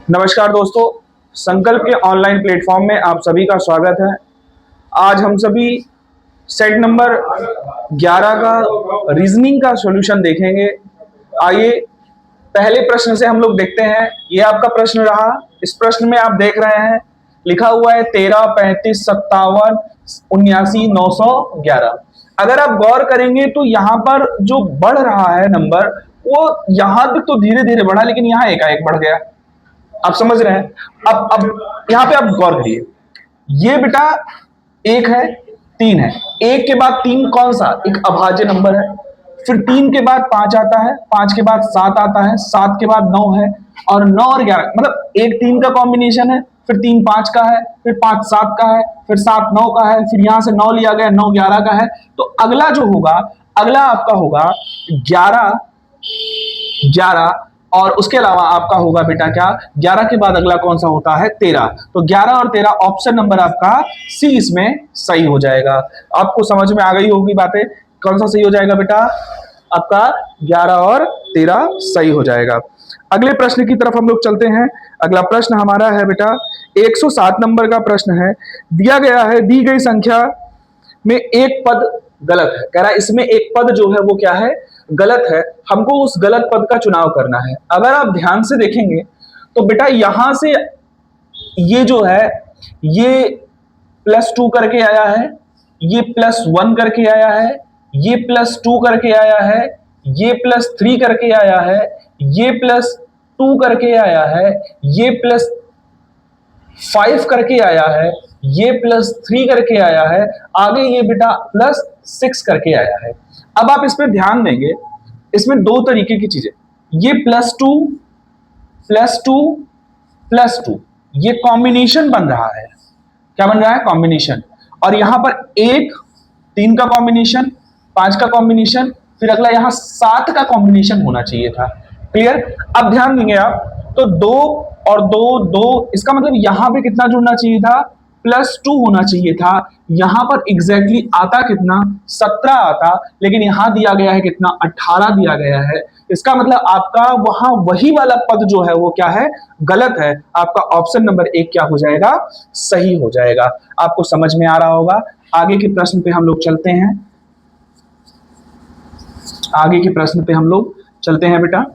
नमस्कार दोस्तों, संकल्प के ऑनलाइन प्लेटफॉर्म में आप सभी का स्वागत है। आज हम सभी सेट नंबर 11 का रीजनिंग का सॉल्यूशन देखेंगे। आइए पहले प्रश्न से हम लोग देखते हैं। ये आपका प्रश्न रहा। इस प्रश्न में आप देख रहे हैं लिखा हुआ है 13, 35, 57, 79, 911। अगर आप गौर करेंगे तो यहाँ पर जो बढ़ रहा है नंबर, वो यहाँ तक तो धीरे धीरे बढ़ा, लेकिन यहाँ एकाएक बढ़ गया। आप समझ रहे हैं? अब यहां पे आप गौर करिए। ये बेटा एक है, तीन है। एक के बाद तीन कौन सा? एक अभाज्य नंबर है। फिर तीन के बाद पांच आता है, पांच के बाद सात आता है, सात के बाद नौ है, और नौ और 11 मतलब एक तीन का कॉम्बिनेशन है, फिर तीन पांच का है, फिर पांच सात का है, फिर सात नौ का है, फिर यहां से नौ लिया गया, नौ 11 का है। तो अगला जो होगा, अगला आपका होगा 11, 11, और उसके अलावा आपका होगा बेटा क्या? 11 के बाद अगला कौन सा होता है? 13। तो 11 और 13 ऑप्शन नंबर आपका सी इसमें सही हो जाएगा। आपको समझ में आ गई होगी बातें। कौन सा सही हो जाएगा बेटा? आपका 11 और 13 सही हो जाएगा। अगले प्रश्न की तरफ हम लोग चलते हैं। अगला प्रश्न हमारा है बेटा 107 नंबर का प्रश्न है। दिया गया है, दी गई संख्या में एक पद गलत है। कह रहा है इसमें एक पद जो है वो क्या है? गलत है। हमको उस गलत पद का चुनाव करना है। अगर आप ध्यान से देखेंगे तो बेटा यहां से ये जो है ये +2 करके आया है, ये +1 करके आया है, ये +2 करके आया है, ये +3 करके आया है, ये +2 करके आया है, ये +5 करके आया है, ये +3 करके आया है, आगे ये बेटा +6 करके आया है। अब आप इस पर ध्यान देंगे, इसमें दो तरीके की चीजें, ये +2 +2 +2, ये कॉम्बिनेशन बन रहा है। क्या बन रहा है? कॉम्बिनेशन। और यहां पर एक 3 का कॉम्बिनेशन, 5 का कॉम्बिनेशन, फिर अगला यहां 7 का कॉम्बिनेशन होना चाहिए था। क्लियर? अब ध्यान देंगे आप तो 2 और 2 2, इसका मतलब यहां पे कितना जुड़ना चाहिए था? +2 होना चाहिए था। यहां पर एग्जैक्टली आता कितना? 17 आता, लेकिन यहां दिया गया है कितना? 18 दिया गया है। इसका मतलब आपका वहां वही वाला पद जो है वो क्या है? गलत है। आपका ऑप्शन नंबर 1 क्या हो जाएगा? सही हो जाएगा। आपको समझ में आ रहा होगा। आगे के प्रश्न पे हम लोग चलते हैं। आगे के प्रश्न पे हम लोग चलते हैं बेटा।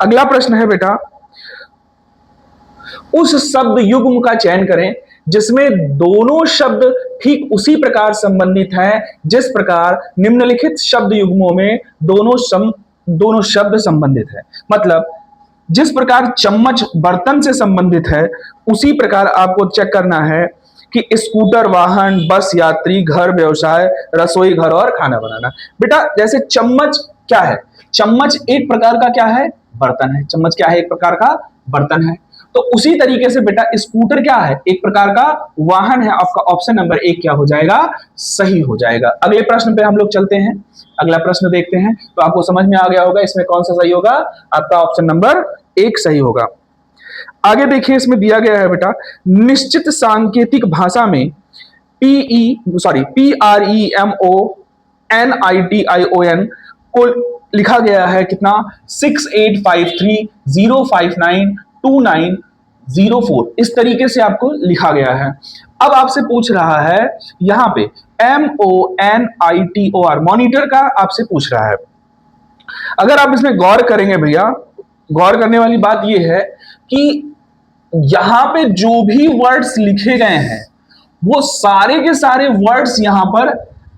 अगला प्रश्न है बेटा, उस शब्द युग्म का चयन करें जिसमें दोनों शब्द ठीक उसी प्रकार संबंधित हैं जिस प्रकार निम्नलिखित शब्द युग्मों में दोनों शब्द संबंधित है। मतलब जिस प्रकार चम्मच बर्तन से संबंधित है, उसी प्रकार आपको चेक करना है कि स्कूटर, वाहन, बस, यात्री, घर, व्यवसाय, रसोई घर और खाना बनाना। बेटा जैसे चम्मच क्या है? चम्मच एक प्रकार का क्या है? बर्तन है। चम्मच क्या है? एक प्रकार का बर्तन है। तो उसी तरीके से बेटा स्कूटर क्या है? एक प्रकार का वाहन है। आपका ऑप्शन नंबर 1 क्या हो जाएगा? सही हो जाएगा। अगले प्रश्न पे हम लोग चलते हैं। अगला प्रश्न देखते हैं तो आपको समझ में आ गया होगा इसमें कौन सा सही होगा। आपका ऑप्शन नंबर 1 सही होगा। आगे देखिए, इसमें दिया गया है बेटा, निश्चित सांकेतिक भाषा में PREMONITION को लिखा गया है कितना? 6853059290 इस तरीके से आपको लिखा गया है। अब आपसे पूछ रहा है यहां पे MONITOR, मॉनिटर का आपसे पूछ रहा है। अगर आप इसमें गौर करेंगे भैया, गौर करने वाली बात यह है कि यहां पे जो भी वर्ड्स लिखे गए हैं वो सारे के सारे वर्ड्स यहां पर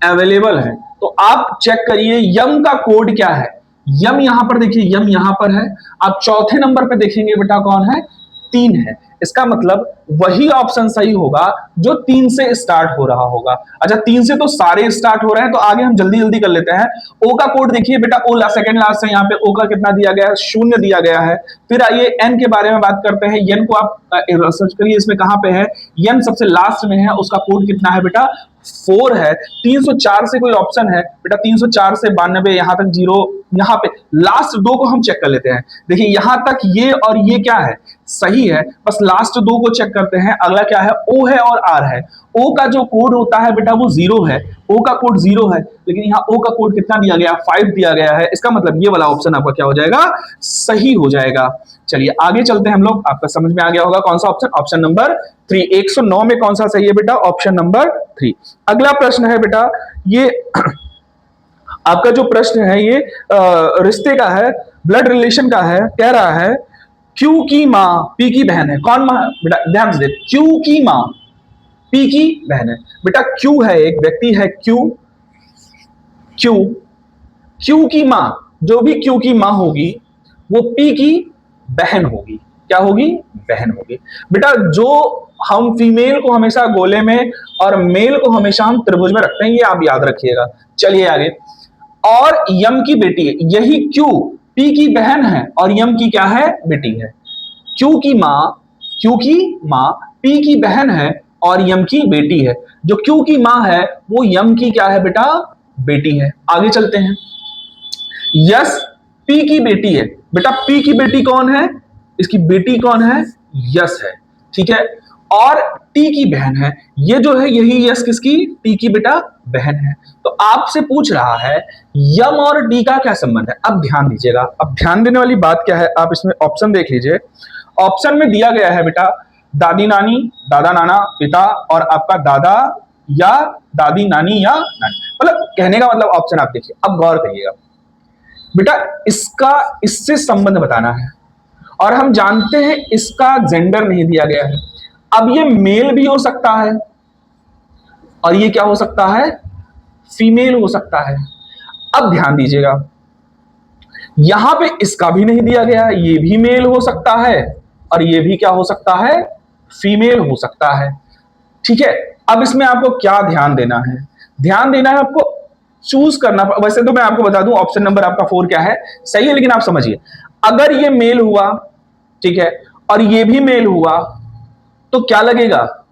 अवेलेबल हैं। तो आप चेक करिए यम का कोड क्या है। यम यहां पर देखिए, यम यहां पर है। आप चौथे नंबर पे देखेंगे बेटा कौन है? 3 है। इसका मतलब वही ऑप्शन सही होगा जो 3 से स्टार्ट हो रहा होगा। अच्छा 3 से तो सारे स्टार्ट हो रहे हैं, तो आगे हम जल्दी जल्दी कर लेते हैं। ओ का कोड देखिए बेटा, ओ सेकंड लास्ट है। यहाँ पे ओ का कितना दिया गया है? 0 दिया गया है। फिर आइए एन के बारे में बात करते हैं। एन को आप सर्च करिए, इसमें कहां पे है? एन सबसे लास्ट में है। उसका कोड कितना है बेटा? 4 है। 304 से कोई ऑप्शन है बेटा? 304 से 92, यहां तक 0। यहां पे लास्ट 2 को हम चेक कर लेते हैं। देखिए यहां तक ये और ये क्या है? सही है, बस लास्ट दो को चेक करते हैं। अगला क्या है, ओ है और आर है। ओ का जो कोड होता है बेटा वो 0 है, ओ का कोड 0 है, लेकिन यहाँ ओ का कोड कितना दिया गया, 5 दिया गया है। इसका मतलब ये वाला ऑप्शन आपका क्या हो जाएगा, सही हो जाएगा। चलिए आगे चलते हैं हम लोग, आपका समझ में आ गया होगा कौन सा ऑप्शन, ऑप्शन नंबर 3। 109 में कौन सा सही है बेटा, ऑप्शन नंबर 3। अगला प्रश्न है बेटा, ये आपका जो प्रश्न है ये रिश्ते का है, ब्लड रिलेशन का है। कह रहा है क्यू की माँ पी की बहन है। कौन माँ बेटा, ध्यान से देख, क्यू की माँ पी की बहन है। बेटा क्यू है, एक व्यक्ति है क्यू, क्यू क्यू की माँ, जो भी क्यू की माँ होगी वो पी की बहन होगी। क्या होगी, बहन होगी। बेटा जो हम फीमेल को हमेशा गोले में और मेल को हमेशा हम त्रिभुज में रखते हैं, ये आप याद रखिएगा। चलिए आगे, और यम की बेटी है, यही क्यू पी की बहन है और यम की क्या है, बेटी है। क्यू की माँ पी की बहन है और यम की बेटी है। जो क्यू की माँ है वो यम की क्या है बेटा, बेटी है। आगे चलते हैं, यस पी की बेटी है। बेटा पी की बेटी कौन है, इसकी बेटी कौन है, यस है, ठीक है। और टी की बहन है, ये जो है यही यस किसकी, टी की बेटा बहन है। तो आपसे पूछ रहा है यम और डी का क्या संबंध है। अब ध्यान दीजिएगा, अब ध्यान देने वाली बात क्या है, आप इसमें ऑप्शन देख लीजिए। ऑप्शन में दिया गया है बेटा दादी नानी, दादा नाना, पिता, और आपका दादा या दादी नानी या नानी। मतलब कहने का मतलब ऑप्शन आप देखिए, अब गौर करिएगा बेटा, इसका इससे संबंध बताना है और हम जानते हैं इसका जेंडर नहीं दिया गया है। अब ये मेल भी हो सकता है और ये क्या हो सकता है, फीमेल हो सकता है। अब ध्यान दीजिएगा, यहां पे इसका भी नहीं दिया गया, ये भी मेल हो सकता है और ये भी क्या हो सकता है, फीमेल हो सकता है, ठीक है। अब इसमें आपको क्या ध्यान देना है, ध्यान देना है आपको चूज करना। वैसे तो मैं आपको बता दूं ऑप्शन नंबर आपका 4 क्या है, सही है, लेकिन आप समझिए, अगर ये मेल हुआ, ठीक है, और ये भी मेल हुआ तो क्या लगेगा,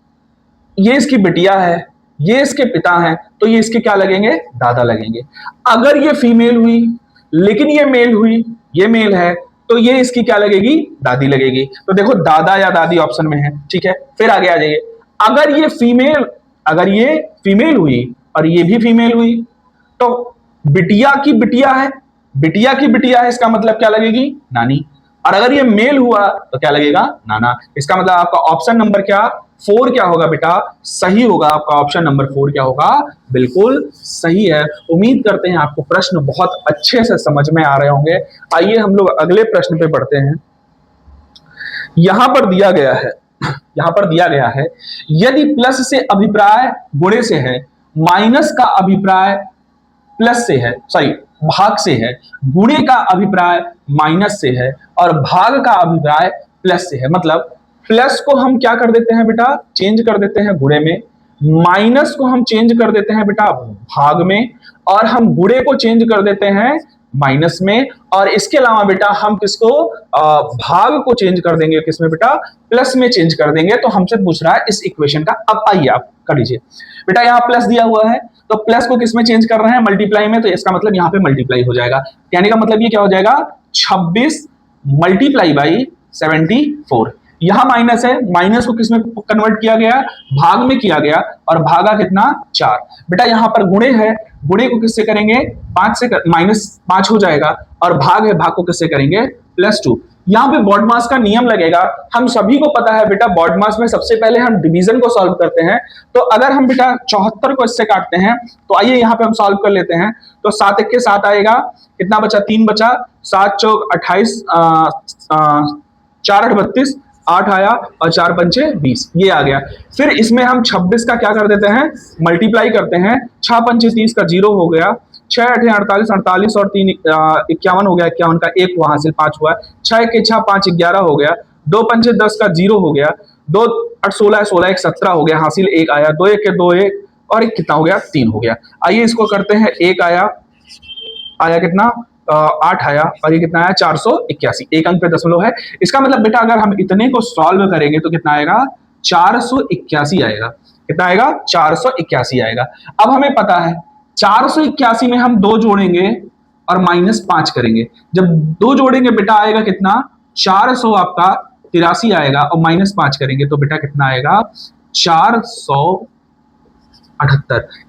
ये इसकी बिटिया है, ये इसके पिता हैं, तो ये इसके क्या लगेंगे, दादा लगेंगे। अगर ये फीमेल हुई लेकिन ये मेल हुई, ये मेल है, तो ये इसकी क्या लगेगी, दादी लगेगी। तो देखो दादा या दादी ऑप्शन में है, ठीक है। फिर आगे आ जाइए, अगर ये फीमेल हुई और ये भी फीमेल हुई तो बिटिया की बिटिया है, बिटिया की बिटिया है, इसका मतलब क्या लगेगी, नानी। और अगर ये मेल हुआ तो क्या लगेगा, नाना। इसका मतलब आपका ऑप्शन नंबर क्या, 4 क्या होगा बेटा, सही होगा। आपका ऑप्शन नंबर 4 क्या होगा, बिल्कुल सही है। उम्मीद करते हैं आपको प्रश्न बहुत अच्छे से समझ में आ रहे होंगे। आइए हम लोग अगले प्रश्न पे बढ़ते हैं। यहां पर दिया गया है यदि प्लस से अभिप्राय गुणे से है, माइनस का अभिप्राय प्लस से है, सॉरी भाग से है, गुणे का अभिप्राय माइनस से है और भाग का अभिप्राय प्लस से है। मतलब प्लस को हम क्या कर देते हैं बेटा, चेंज कर देते हैं गुणे में, माइनस को हम चेंज कर देते हैं बेटा भाग में, और हम गुणे को चेंज कर देते हैं माइनस में। और इसके अलावा बेटा हम किसको, भाग को चेंज कर देंगे किसमें बेटा, प्लस में चेंज कर देंगे। तो हमसे पूछ रहा है इस इक्वेशन का। अब आइए आप कर लीजिए बेटा, यहाँ प्लस दिया हुआ है तो प्लस को किसमें चेंज कर रहे हैं, मल्टीप्लाई में, तो इसका मतलब यहाँ पे मल्टीप्लाई हो जाएगा। कहने का मतलब ये क्या हो जाएगा, 26 मल्टीप्लाई बाई 74। यहां माइनस है, माइनस को किसमें कन्वर्ट किया गया, भाग में किया गया, और भागा कितना, 4। बेटा यहां पर गुणे है, गुणे को किससे करेंगे, 5 से, -5 हो जाएगा, और भाग है, भाग को किससे करेंगे, +2। यहां पे बॉडमास का नियम लगेगा। हम सभी को पता है बेटा बॉडमास में सबसे पहले हम डिवीजन को सॉल्व करते हैं। तो अगर हम बेटा 74 को इससे काटते हैं, तो आइए यहां पे हम सॉल्व कर लेते हैं। तो 7 1 के 7 आएगा, कितना बचा, 3 बचा, 7 चौक 28, 4 8 32, 8 आया, और 4 पंचे 20, ये आ गया। फिर इसमें हम 26 का क्या कर देते हैं, मल्टीप्लाई करते हैं, 6 पंचे 30 का 0 हो गया, 6 8 48, 48 और 3 51 हो गया, 51 का 1 हुआ हासिल, 5 हुआ, 6 1 6 5 11 हो गया, 2 पंचे 10 का 0 हो गया, 2 8 16, 16 1 17 हो गया, हासिल 1 आया, 2 1 के 2 1, और 1 कितना हो गया, 3 हो गया। आइए इसको करते हैं, 1 आया कितना, 8 आया, और ये कितना आया, 481, एक अंक पे दशमलव है। इसका मतलब बेटा अगर हम इतने को सॉल्व करेंगे तो कितना आएगा, 481 आएगा। कितना आएगा, 481 आएगा। अब हमें पता है 481 में हम 2 जोड़ेंगे और -5 करेंगे। जब 2 जोड़ेंगे बेटा आएगा कितना, 400 आपका 83 आएगा और -5 करेंगे तो बेटा कितना आएगा 478।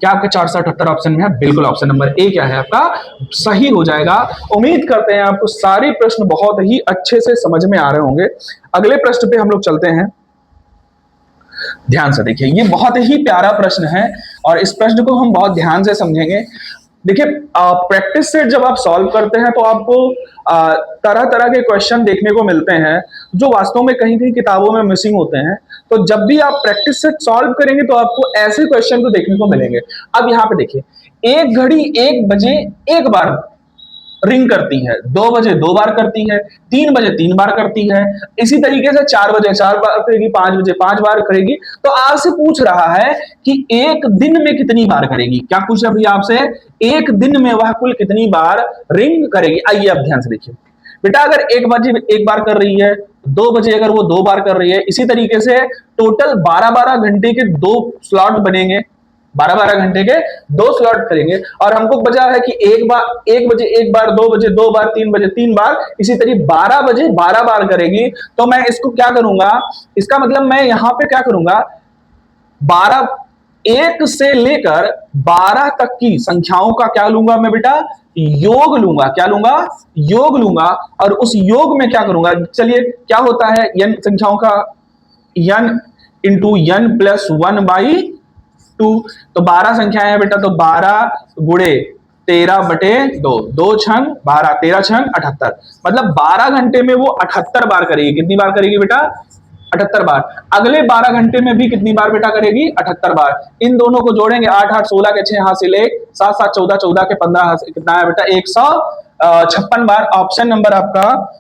क्या आपके 478 ऑप्शन में है? बिल्कुल, ऑप्शन नंबर ए क्या है आपका सही हो जाएगा। उम्मीद करते हैं आपको सारे प्रश्न बहुत ही अच्छे से समझ में आ रहे होंगे। अगले प्रश्न पे हम लोग चलते हैं। ध्यान से देखिए, ये बहुत ही प्यारा प्रश्न है और इस प्रश्न को हम बहुत ध्यान से समझेंगे। देखिए, प्रैक्टिस सेट जब आप सॉल्व करते हैं तो आपको तरह तरह के क्वेश्चन देखने को मिलते हैं जो वास्तव में कहीं कहीं किताबों में मिसिंग होते हैं। तो जब भी आप प्रैक्टिस सेट सॉल्व करेंगे तो आपको ऐसे क्वेश्चन को देखने को मिलेंगे। अब यहाँ पे देखिए, एक घड़ी 1 बजे 1 बार रिंग करती है, 2 बजे 2 बार करती है, 3 बजे 3 बार करती है, इसी तरीके से 4 बजे 4 बार करेगी, 5 बजे 5 बार करेगी। तो आपसे पूछ रहा है कि एक दिन में कितनी बार करेगी। क्या पूछ रहा है भैया आपसे? एक दिन में वह कुल कितनी बार रिंग करेगी। आइए अब ध्यान से देखिए बेटा, अगर 1 बजे 1 बार कर रही है, 2 बजे अगर वो 2 बार कर रही है, इसी तरीके से टोटल 12-12 घंटे के 2 स्लॉट बनेंगे। 12-12 घंटे के 2 स्लॉट करेंगे और हमको बचा है कि 1 बजे 1 बार, 2 बजे 2 बार, 3 बजे 3 बार, इसी तरह 12 बजे 12 बार करेगी। तो मैं इसको क्या करूंगा, इसका मतलब मैं यहां पे क्या करूंगा, 1 से लेकर 12 तक की संख्याओं का क्या लूंगा मैं बेटा, योग लूंगा। क्या लूंगा? योग लूंगा। और उस योग में क्या करूंगा, चलिए क्या होता है n संख्याओं का, n इंटू n प्लस 1/2। तो 12 संख्याएं हैं बेटा, तो 12 गुणे 13/2, 2 छंग 12, 13 छंग 78, मतलब 12 घंटे में वो 78 बार करेगी। कितनी बार करेगी बेटा? 78 बार। अगले 12 घंटे में भी कितनी बार बेटा करेगी? 78 बार। इन दोनों को जोड़ेंगे, 8 8 16 के 6 हासिल 1, 7 7 14 14 के 15 हासिल, कितना है बेटा? 156 बार। ऑप्शन नंबर आपका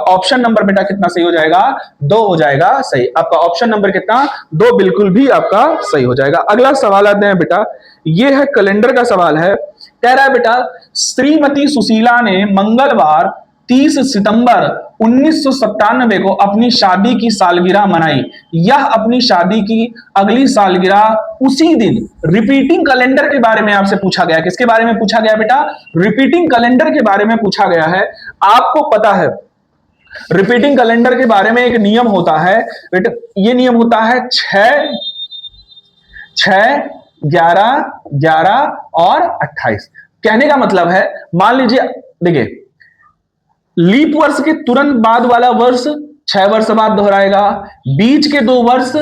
ऑप्शन नंबर बेटा कितना सही हो जाएगा? 2 हो जाएगा सही। आपका ऑप्शन नंबर कितना? 2 बिल्कुल भी आपका सही हो जाएगा। अगला सवाल आते हैं बेटा, ये है कैलेंडर का सवाल है। कह रहा है बेटा, श्रीमती सुशीला ने मंगलवार 30 सितंबर 1997 को अपनी शादी की सालगिरह मनाई। यह अपनी शादी की अगली सालगिरह उसी दिन रिपीटिंग कैलेंडर के बारे में आपसे पूछा गया। किसके बारे में पूछा गया बेटा? रिपीटिंग कैलेंडर के बारे में पूछा गया है। आपको पता है रिपीटिंग कैलेंडर के बारे में एक नियम होता है बेटा, ये नियम होता है 6 6 11 11 और 28। कहने का मतलब है, मान लीजिए देखिए, लीप वर्ष के तुरंत बाद वाला वर्ष 6 वर्ष बाद दोहराएगा, बीच के 2 वर्ष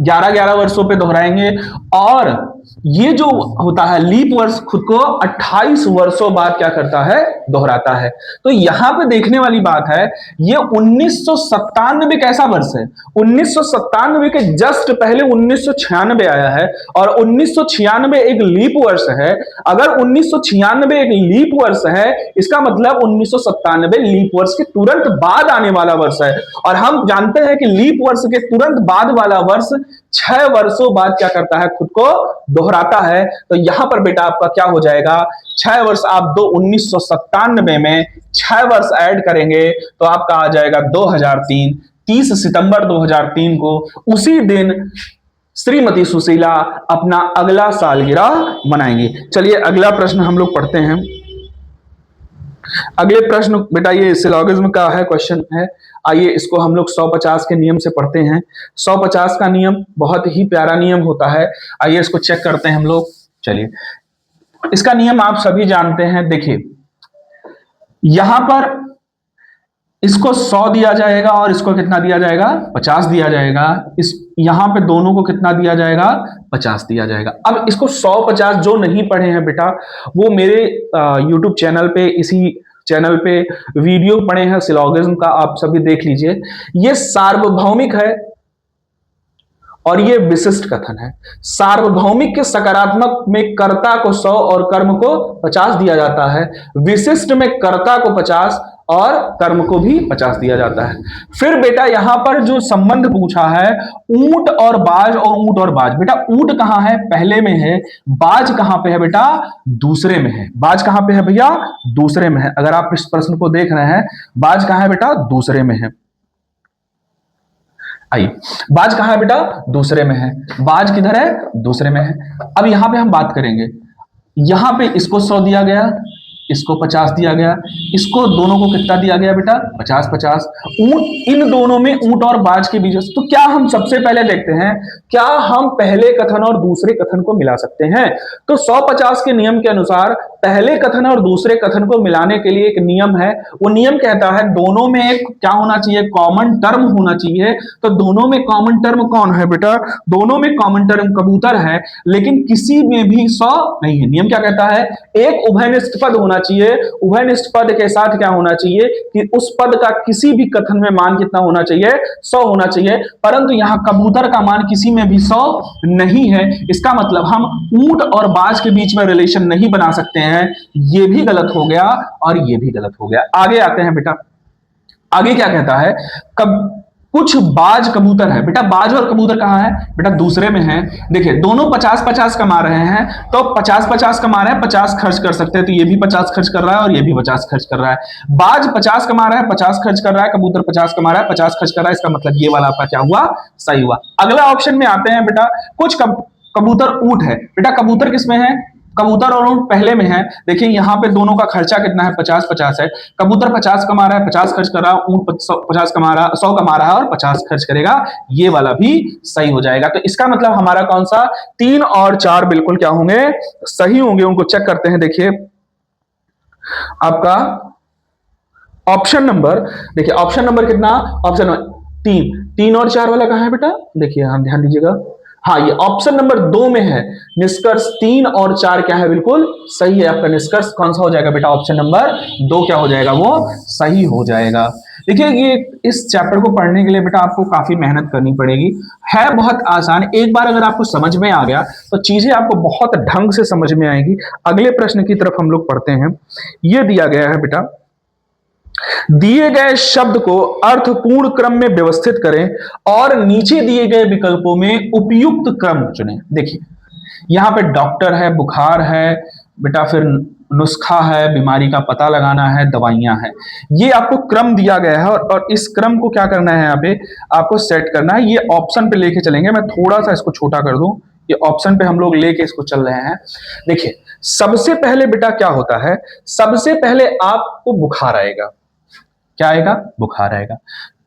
11 11 वर्षों पे दोहराएंगे, और ये जो होता है लीप वर्ष खुद को 28 वर्षों बाद क्या करता है? दोहराता है। तो यहां पे देखने वाली बात है, ये 1997 कैसा वर्ष है? 1997 के जस्ट पहले 1996 आया है और 1996 एक लीप वर्ष है। अगर 1996 एक लीप वर्ष है, इसका मतलब 1997 लीप वर्ष के तुरंत बाद आने वाला वर्ष है। और हम जानते हैं कि लीप वर्ष के तुरंत बाद वाला वर्ष 6 वर्षों बाद क्या करता है? खुद को दोहराता है। तो यहां पर बेटा आपका क्या हो जाएगा? 6 वर्ष आप 1997 में 6 वर्ष ऐड करेंगे तो आपका आ जाएगा 2003। 30 सितंबर 2003 को उसी दिन श्रीमती सुशीला अपना अगला सालगिरह मनाएंगी। चलिए अगला प्रश्न हम लोग पढ़ते हैं। अगले प्रश्न बेटा ये सिलोगिज्म का है, क्वेश्चन है। आइए इसको हम लोग 150 के नियम से पढ़ते हैं। 150 का नियम बहुत ही प्यारा नियम होता है। आइए इसको चेक करते हैं हम लोग। चलिए, इसका नियम आप सभी जानते हैं। देखिए यहां पर इसको 100 दिया जाएगा और इसको कितना दिया जाएगा? 50 दिया जाएगा। इस यहां पे दोनों को कितना दिया जाएगा? 50 दिया जाएगा। अब इसको 100-50 जो नहीं पढ़े हैं बेटा, वो मेरे YouTube चैनल पे, इसी चैनल पे वीडियो पढ़े हैं सिलोगिज्म का, आप सभी देख लीजिए। ये सार्वभौमिक है और ये विशिष्ट कथन है। सार्वभौमिक के सकारात्मक में कर्ता को 100 और कर्म को 50 दिया जाता है। विशिष्ट में कर्ता को 50 और कर्म को भी 50 दिया जाता है। फिर बेटा यहां पर जो संबंध पूछा है, ऊंट और बाज, और ऊंट और बाज। बेटा ऊंट कहां है? पहले में है। बाज कहां पे है बेटा? दूसरे में है। बाज कहां पे है भैया? दूसरे में है। अगर आप इस प्रश्न को देख रहे हैं, बाज कहां है बेटा? दूसरे में है। आइए, बाज कहां है बेटा? दूसरे में है। बाज किधर है? दूसरे में है। अब यहां पे हम बात करेंगे, यहां पे इसको 100 दिया गया, इसको 50 दिया गया, इसको दोनों को कितना दिया गया बेटा 50-50। ऊंट, इन दोनों में ऊंट और बाज के बीच, तो क्या हम सबसे पहले देखते हैं क्या हम पहले कथन और दूसरे कथन को मिला सकते हैं? तो 150 के नियम के अनुसार पहले कथन और दूसरे कथन को मिलाने के लिए एक नियम है, वो नियम कहता है दोनों में एक क्या होना चाहिए, कॉमन टर्म होना चाहिए। तो दोनों में कॉमन टर्म कौन है बेटा, दोनों में कॉमन टर्म कबूतर है, लेकिन किसी में भी 100 नहीं है। नियम क्या कहता है, एक उभयनिष्ठ पद होना चाहिए, उभयनिष्ठ पद के साथ क्या होना चाहिए कि उस पद का किसी भी कथन में मान कितना होना चाहिए, 100 होना चाहिए। परंतु यहां कबूतर का मान किसी में भी 100 नहीं है, इसका मतलब हम ऊंट और बाज के बीच में रिलेशन नहीं बना सकते हैं। ये भी गलत हो गया और ये भी गलत हो गया। आगे आते हैं बेटा, आगे क्या कहता है, कुछ बाज कबूतर है। बेटा बाज और कबूतर कहां है बेटा, दूसरे में है। देखिए दोनों 50-50 कमा रहे हैं, तो 50-50 कमा रहे हैं, 50 खर्च कर सकते हैं, तो ये भी 50 खर्च कर रहा है और ये भी 50 खर्च कर रहा है। बाज 50 कमा रहा है, 50 खर्च कर रहा है, कबूतर 50 कमा रहा है, 50 खर्च कर रहा है। इसका मतलब ये वाला आपका क्या हुआ, सही हुआ। अगला ऑप्शन में आते हैं बेटा, कुछ कबूतर ऊंट है। बेटा कबूतर किसमें है, कबूतर और ऊंट पहले में है। देखिए यहां पे दोनों का खर्चा कितना है, 50-50 है। कबूतर 50 कमा रहा है, 50 खर्च कर रहा है, ऊंट 50 कमा रहा है, 100 कमा रहा है और 50 खर्च करेगा। ये वाला भी सही हो जाएगा। तो इसका मतलब हमारा कौन सा, 3 और 4 बिल्कुल क्या होंगे, सही होंगे। उनको चेक करते हैं। देखिए आपका ऑप्शन नंबर, देखिए ऑप्शन नंबर कितना, ऑप्शन नंबर 3 और 4 वाला कहां है बेटा, देखिए हम ध्यान दीजिएगा, हाँ ये ऑप्शन नंबर 2 में है। निष्कर्ष 3 और 4 क्या है, बिल्कुल सही है। आपका निष्कर्ष कौन सा हो जाएगा बेटा, ऑप्शन नंबर 2 क्या हो जाएगा, वो सही हो जाएगा। देखिए ये इस चैप्टर को पढ़ने के लिए बेटा आपको काफी मेहनत करनी पड़ेगी, है बहुत आसान। एक बार अगर आपको समझ में आ गया तो चीजें आपको बहुत ढंग से समझ में आएगी। अगले प्रश्न की तरफ हम लोग पढ़ते हैं। यह दिया गया है बेटा, दिए गए शब्द को अर्थपूर्ण क्रम में व्यवस्थित करें और नीचे दिए गए विकल्पों में उपयुक्त क्रम चुनें। देखिए यहां पे डॉक्टर है, बुखार है बेटा, फिर नुस्खा है, बीमारी का पता लगाना है, दवाइयां हैं। ये आपको क्रम दिया गया है और इस क्रम को क्या करना है, यहाँ पे आपको सेट करना है। ये ऑप्शन पे लेके चलेंगे, मैं थोड़ा सा इसको छोटा कर दूं, ये ऑप्शन पे हम लोग लेके इसको चल रहे हैं। देखिए सबसे पहले बेटा क्या होता है, सबसे पहले आपको बुखार आएगा, क्या आएगा, बुखार आएगा।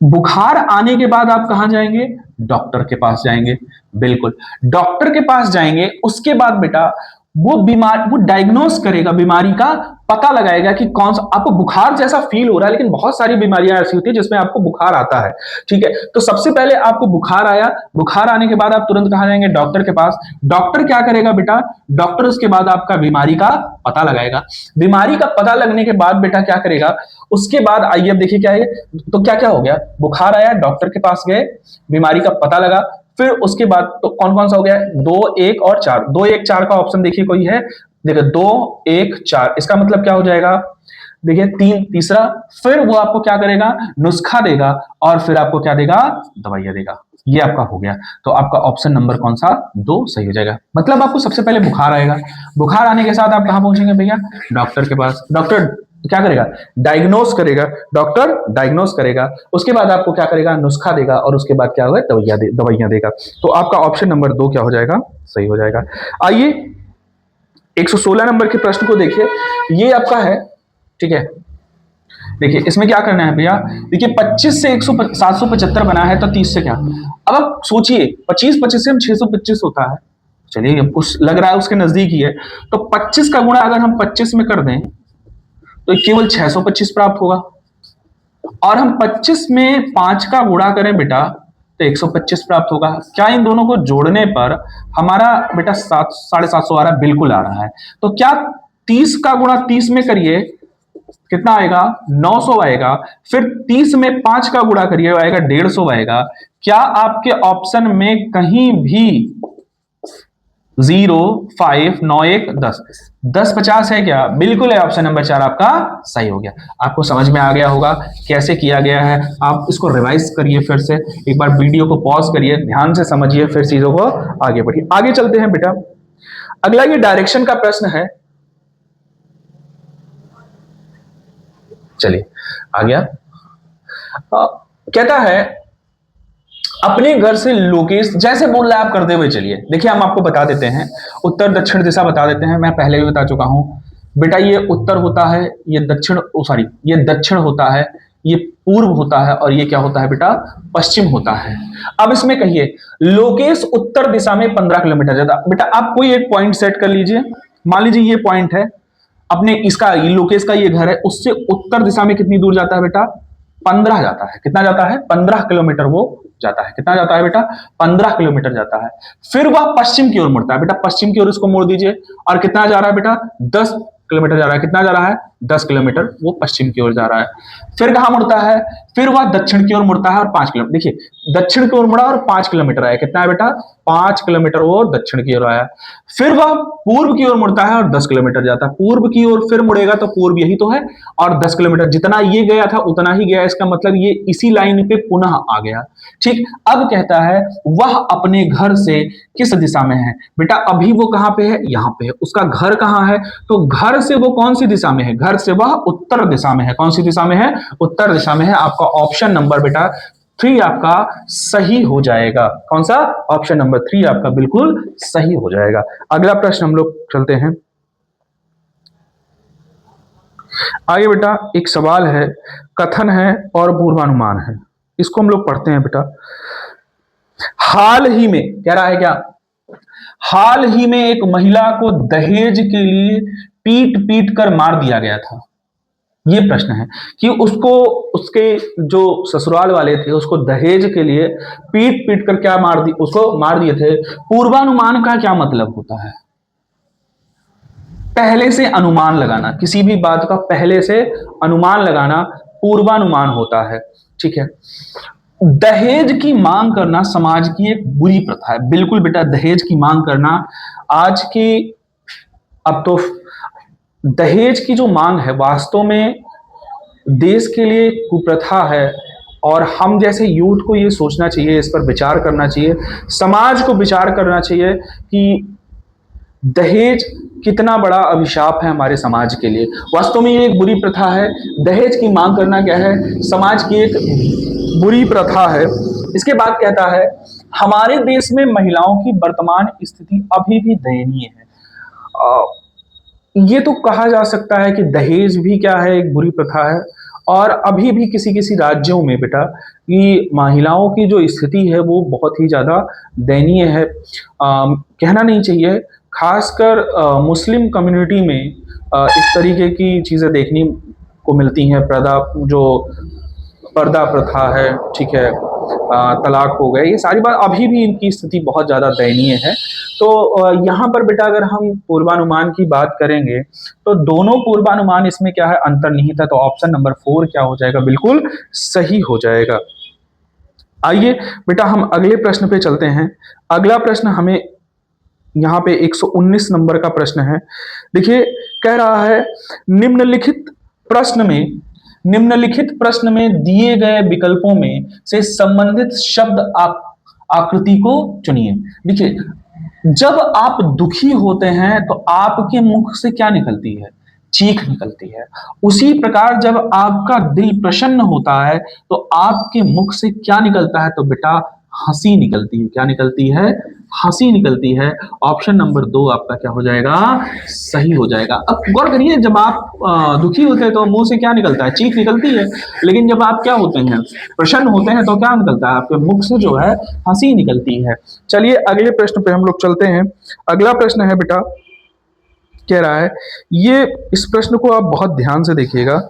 बुखार आने के बाद आप कहां जाएंगे, डॉक्टर के पास जाएंगे। बिल्कुल डॉक्टर के पास जाएंगे, उसके बाद बेटा वो डायग्नोस करेगा, बीमारी का पता लगाएगा कि कौन सा आपको बुखार जैसा फील हो रहा है। लेकिन बहुत सारी बीमारियां ऐसी होती है जिसमें आपको बुखार आता है, ठीक है। तो सबसे पहले आपको बुखार आया, बुखार आने के बाद आप तुरंत कहां जाएंगे, डॉक्टर के पास। डॉक्टर क्या करेगा बेटा, डॉक्टर उसके बाद आपका बीमारी का पता लगाएगा। बीमारी का पता लगने के बाद बेटा क्या करेगा, उसके बाद आइए अब देखिए क्या है। तो क्या क्या हो गया, बुखार आया, डॉक्टर के पास गए, बीमारी का पता लगा, फिर उसके बाद तो कौन कौन सा हो गया, 2, 1 और 4। 2, 1, 4 का ऑप्शन देखिए कोई है, देखिए 2, 1, 4, इसका मतलब क्या हो जाएगा, देखिए 3 तीसरा। फिर वो आपको क्या करेगा, नुस्खा देगा और फिर आपको क्या देगा, दवाइयां देगा। ये आपका हो गया। तो आपका ऑप्शन नंबर कौन सा, 2 सही हो जाएगा। मतलब आपको सबसे पहले बुखार आएगा, बुखार आने के साथ आप कहां पहुंचेंगे भैया, डॉक्टर के पास। डॉक्टर क्या करेगा, डायग्नोस करेगा, डॉक्टर डायग्नोस करेगा, उसके बाद आपको क्या करेगा, नुस्खा देगा और उसके बाद क्या होगा, दवाइयां देगा। तो आपका ऑप्शन नंबर 2 क्या हो जाएगा, सही हो जाएगा। आइए 116 नंबर के प्रश्न को देखिए, ये आपका है, ठीक है। देखिए इसमें क्या करना है भैया, देखिए 25 से 775 बना है, तो 30 से क्या, अब आप सोचिए 25 से हम 625 होता है, चलिए कुछ लग रहा है उसके नजदीक ही है। तो 25 का गुणा अगर हम 25 में कर दें तो केवल 625 प्राप्त होगा, और हम 25 में 5 का गुणा करें बेटा तो 125 प्राप्त होगा। क्या इन दोनों को जोड़ने पर हमारा बेटा 750 आ रहा है, बिल्कुल आ रहा है। तो क्या 30 का गुणा 30 में करिए, कितना आएगा, 900 आएगा। फिर 30 में 5 का गुणा करिए, आएगा 150 आएगा। क्या आपके ऑप्शन में कहीं भी 0, 5, 9, 1, 10, 10, 50 है क्या, बिल्कुल है। ऑप्शन नंबर 4 आपका सही हो गया। आपको समझ में आ गया होगा कैसे किया गया है। आप इसको रिवाइज करिए, फिर से एक बार वीडियो को पॉज करिए, ध्यान से समझिए, फिर चीजों को आगे बढ़िए। आगे चलते हैं बेटा, अगला ये डायरेक्शन का प्रश्न है। चलिए आ गया, कहता है अपने घर से लोकेश, जैसे बोल रहा है आप करते हुए चलिए। देखिए हम आपको बता देते हैं, उत्तर दक्षिण दिशा बता देते हैं, मैं पहले भी बता चुका हूं। बेटा ये उत्तर होता है, ये दक्षिण, सॉरी ये दक्षिण होता है, ये पूर्व होता है, और ये क्या होता है बेटा, पश्चिम होता है। अब इसमें कहिए लोकेश उत्तर दिशा में 15 किलोमीटर जाता। बेटा आप कोई एक पॉइंट सेट कर लीजिए, मान लीजिए ये पॉइंट है अपने, इसका लोकेश का ये घर है, उससे उत्तर दिशा में कितनी दूर जाता है बेटा, 15 जाता है। कितना जाता है, 15 किलोमीटर वो जाता है। कितना जाता है बेटा, 15 किलोमीटर जाता है। फिर वह पश्चिम की ओर मुड़ता है। बेटा पश्चिम की ओर इसको मोड़ दीजिए, और कितना जा रहा है बेटा, 10 किलोमीटर जा रहा है। कितना जा रहा है, 10 किलोमीटर वो पश्चिम की ओर जा रहा है। फिर कहां मुड़ता है, फिर वह दक्षिण की ओर मुड़ता है और 5 किलोमीटर, देखिए दक्षिण की ओर मुड़ा और 5 किलोमीटर आया। कितना है बेटा, 5 किलोमीटर वो दक्षिण की ओर आया। फिर वह पूर्व की ओर मुड़ता है और 10 किलोमीटर जाता है। पूर्व की ओर फिर मुड़ेगा तो पूर्व यही तो है, और 10 किलोमीटर जितना ये गया था उतना ही गया। इसका मतलब ये इसी लाइन पे पुनः आ गया। ठीक, अब कहता है वह अपने घर से किस दिशा में है। बेटा अभी वो कहां पे है, यहां पे है। उसका घर कहां है, तो घर से वो कौन सी दिशा में है, घर से वह उत्तर दिशा में है। कौन सी दिशा में है, उत्तर दिशा में है। आपका ऑप्शन नंबर बेटा 3 आपका सही हो जाएगा। कौन सा, ऑप्शन नंबर 3 आपका बिल्कुल सही हो जाएगा। अगला प्रश्न हम लोग चलते हैं आगे। बेटा एक सवाल है, कथन है और पूर्वानुमान है, इसको हम लोग पढ़ते हैं। बेटा हाल ही में, कह रहा है क्या, हाल ही में एक महिला को दहेज के लिए पीट पीट कर मार दिया गया था। ये प्रश्न है कि उसको, उसके जो ससुराल वाले थे उसको दहेज के लिए पीट पीट कर क्या मार दी, उसको मार दिए थे। पूर्वानुमान का क्या मतलब होता है, पहले से अनुमान लगाना, किसी भी बात का पहले से अनुमान लगाना पूर्वानुमान होता है। ठीक है, दहेज की मांग करना समाज की एक बुरी प्रथा है। बिल्कुल बेटा, दहेज की मांग करना आज की, अब तो दहेज की जो मांग है वास्तव में देश के लिए कुप्रथा है, और हम जैसे यूथ को ये सोचना चाहिए, इस पर विचार करना चाहिए, समाज को विचार करना चाहिए कि दहेज कितना बड़ा अभिशाप है हमारे समाज के लिए। वास्तव में ये एक बुरी प्रथा है। दहेज की मांग करना क्या है, समाज की एक बुरी प्रथा है। इसके बाद कहता है हमारे देश में महिलाओं की वर्तमान स्थिति अभी भी दयनीय है। ये तो कहा जा सकता है कि दहेज भी क्या है, एक बुरी प्रथा है, और अभी भी किसी किसी राज्यों में बेटा कि महिलाओं की जो स्थिति है वो बहुत ही ज़्यादा दयनीय है। कहना नहीं चाहिए, खासकर मुस्लिम कम्युनिटी में इस तरीके की चीज़ें देखने को मिलती हैं। पर्दा प्रथा है, ठीक है, तलाक हो गए, ये सारी बात, अभी भी इनकी स्थिति बहुत ज़्यादा दयनीय है। तो यहाँ पर बेटा अगर हम पूर्वानुमान की बात करेंगे तो दोनों पूर्वानुमान इसमें क्या है, अंतर्निहित है। तो ऑप्शन नंबर 4 क्या हो जाएगा, बिल्कुल सही हो जाएगा। आइए बेटा हम अगले प्रश्न पे चलते हैं। अगला प्रश्न हमें यहाँ पे 119 नंबर का प्रश्न है। देखिए कह रहा है निम्नलिखित प्रश्न में दिए गए विकल्पों में से संबंधित शब्द आकृति को चुनिए। देखिए जब आप दुखी होते हैं तो आपके मुख से क्या निकलती है, चीख निकलती है। उसी प्रकार जब आपका दिल प्रसन्न होता है तो आपके मुख से क्या निकलता है, तो बेटा हंसी निकलती है। क्या निकलती है, हंसी निकलती है। ऑप्शन नंबर 2 आपका क्या हो जाएगा, सही हो जाएगा। अब गौर करिए, जब आप दुखी होते हैं तो मुंह से क्या निकलता है, चीख निकलती है, लेकिन जब आप क्या होते हैं, प्रसन्न होते हैं तो क्या निकलता है, आपके मुख से जो है हंसी निकलती है। चलिए अगले प्रश्न पे हम लोग चलते हैं। अगला प्रश्न है बेटा, कह रहा है, ये इस प्रश्न को आप बहुत ध्यान से देखिएगा।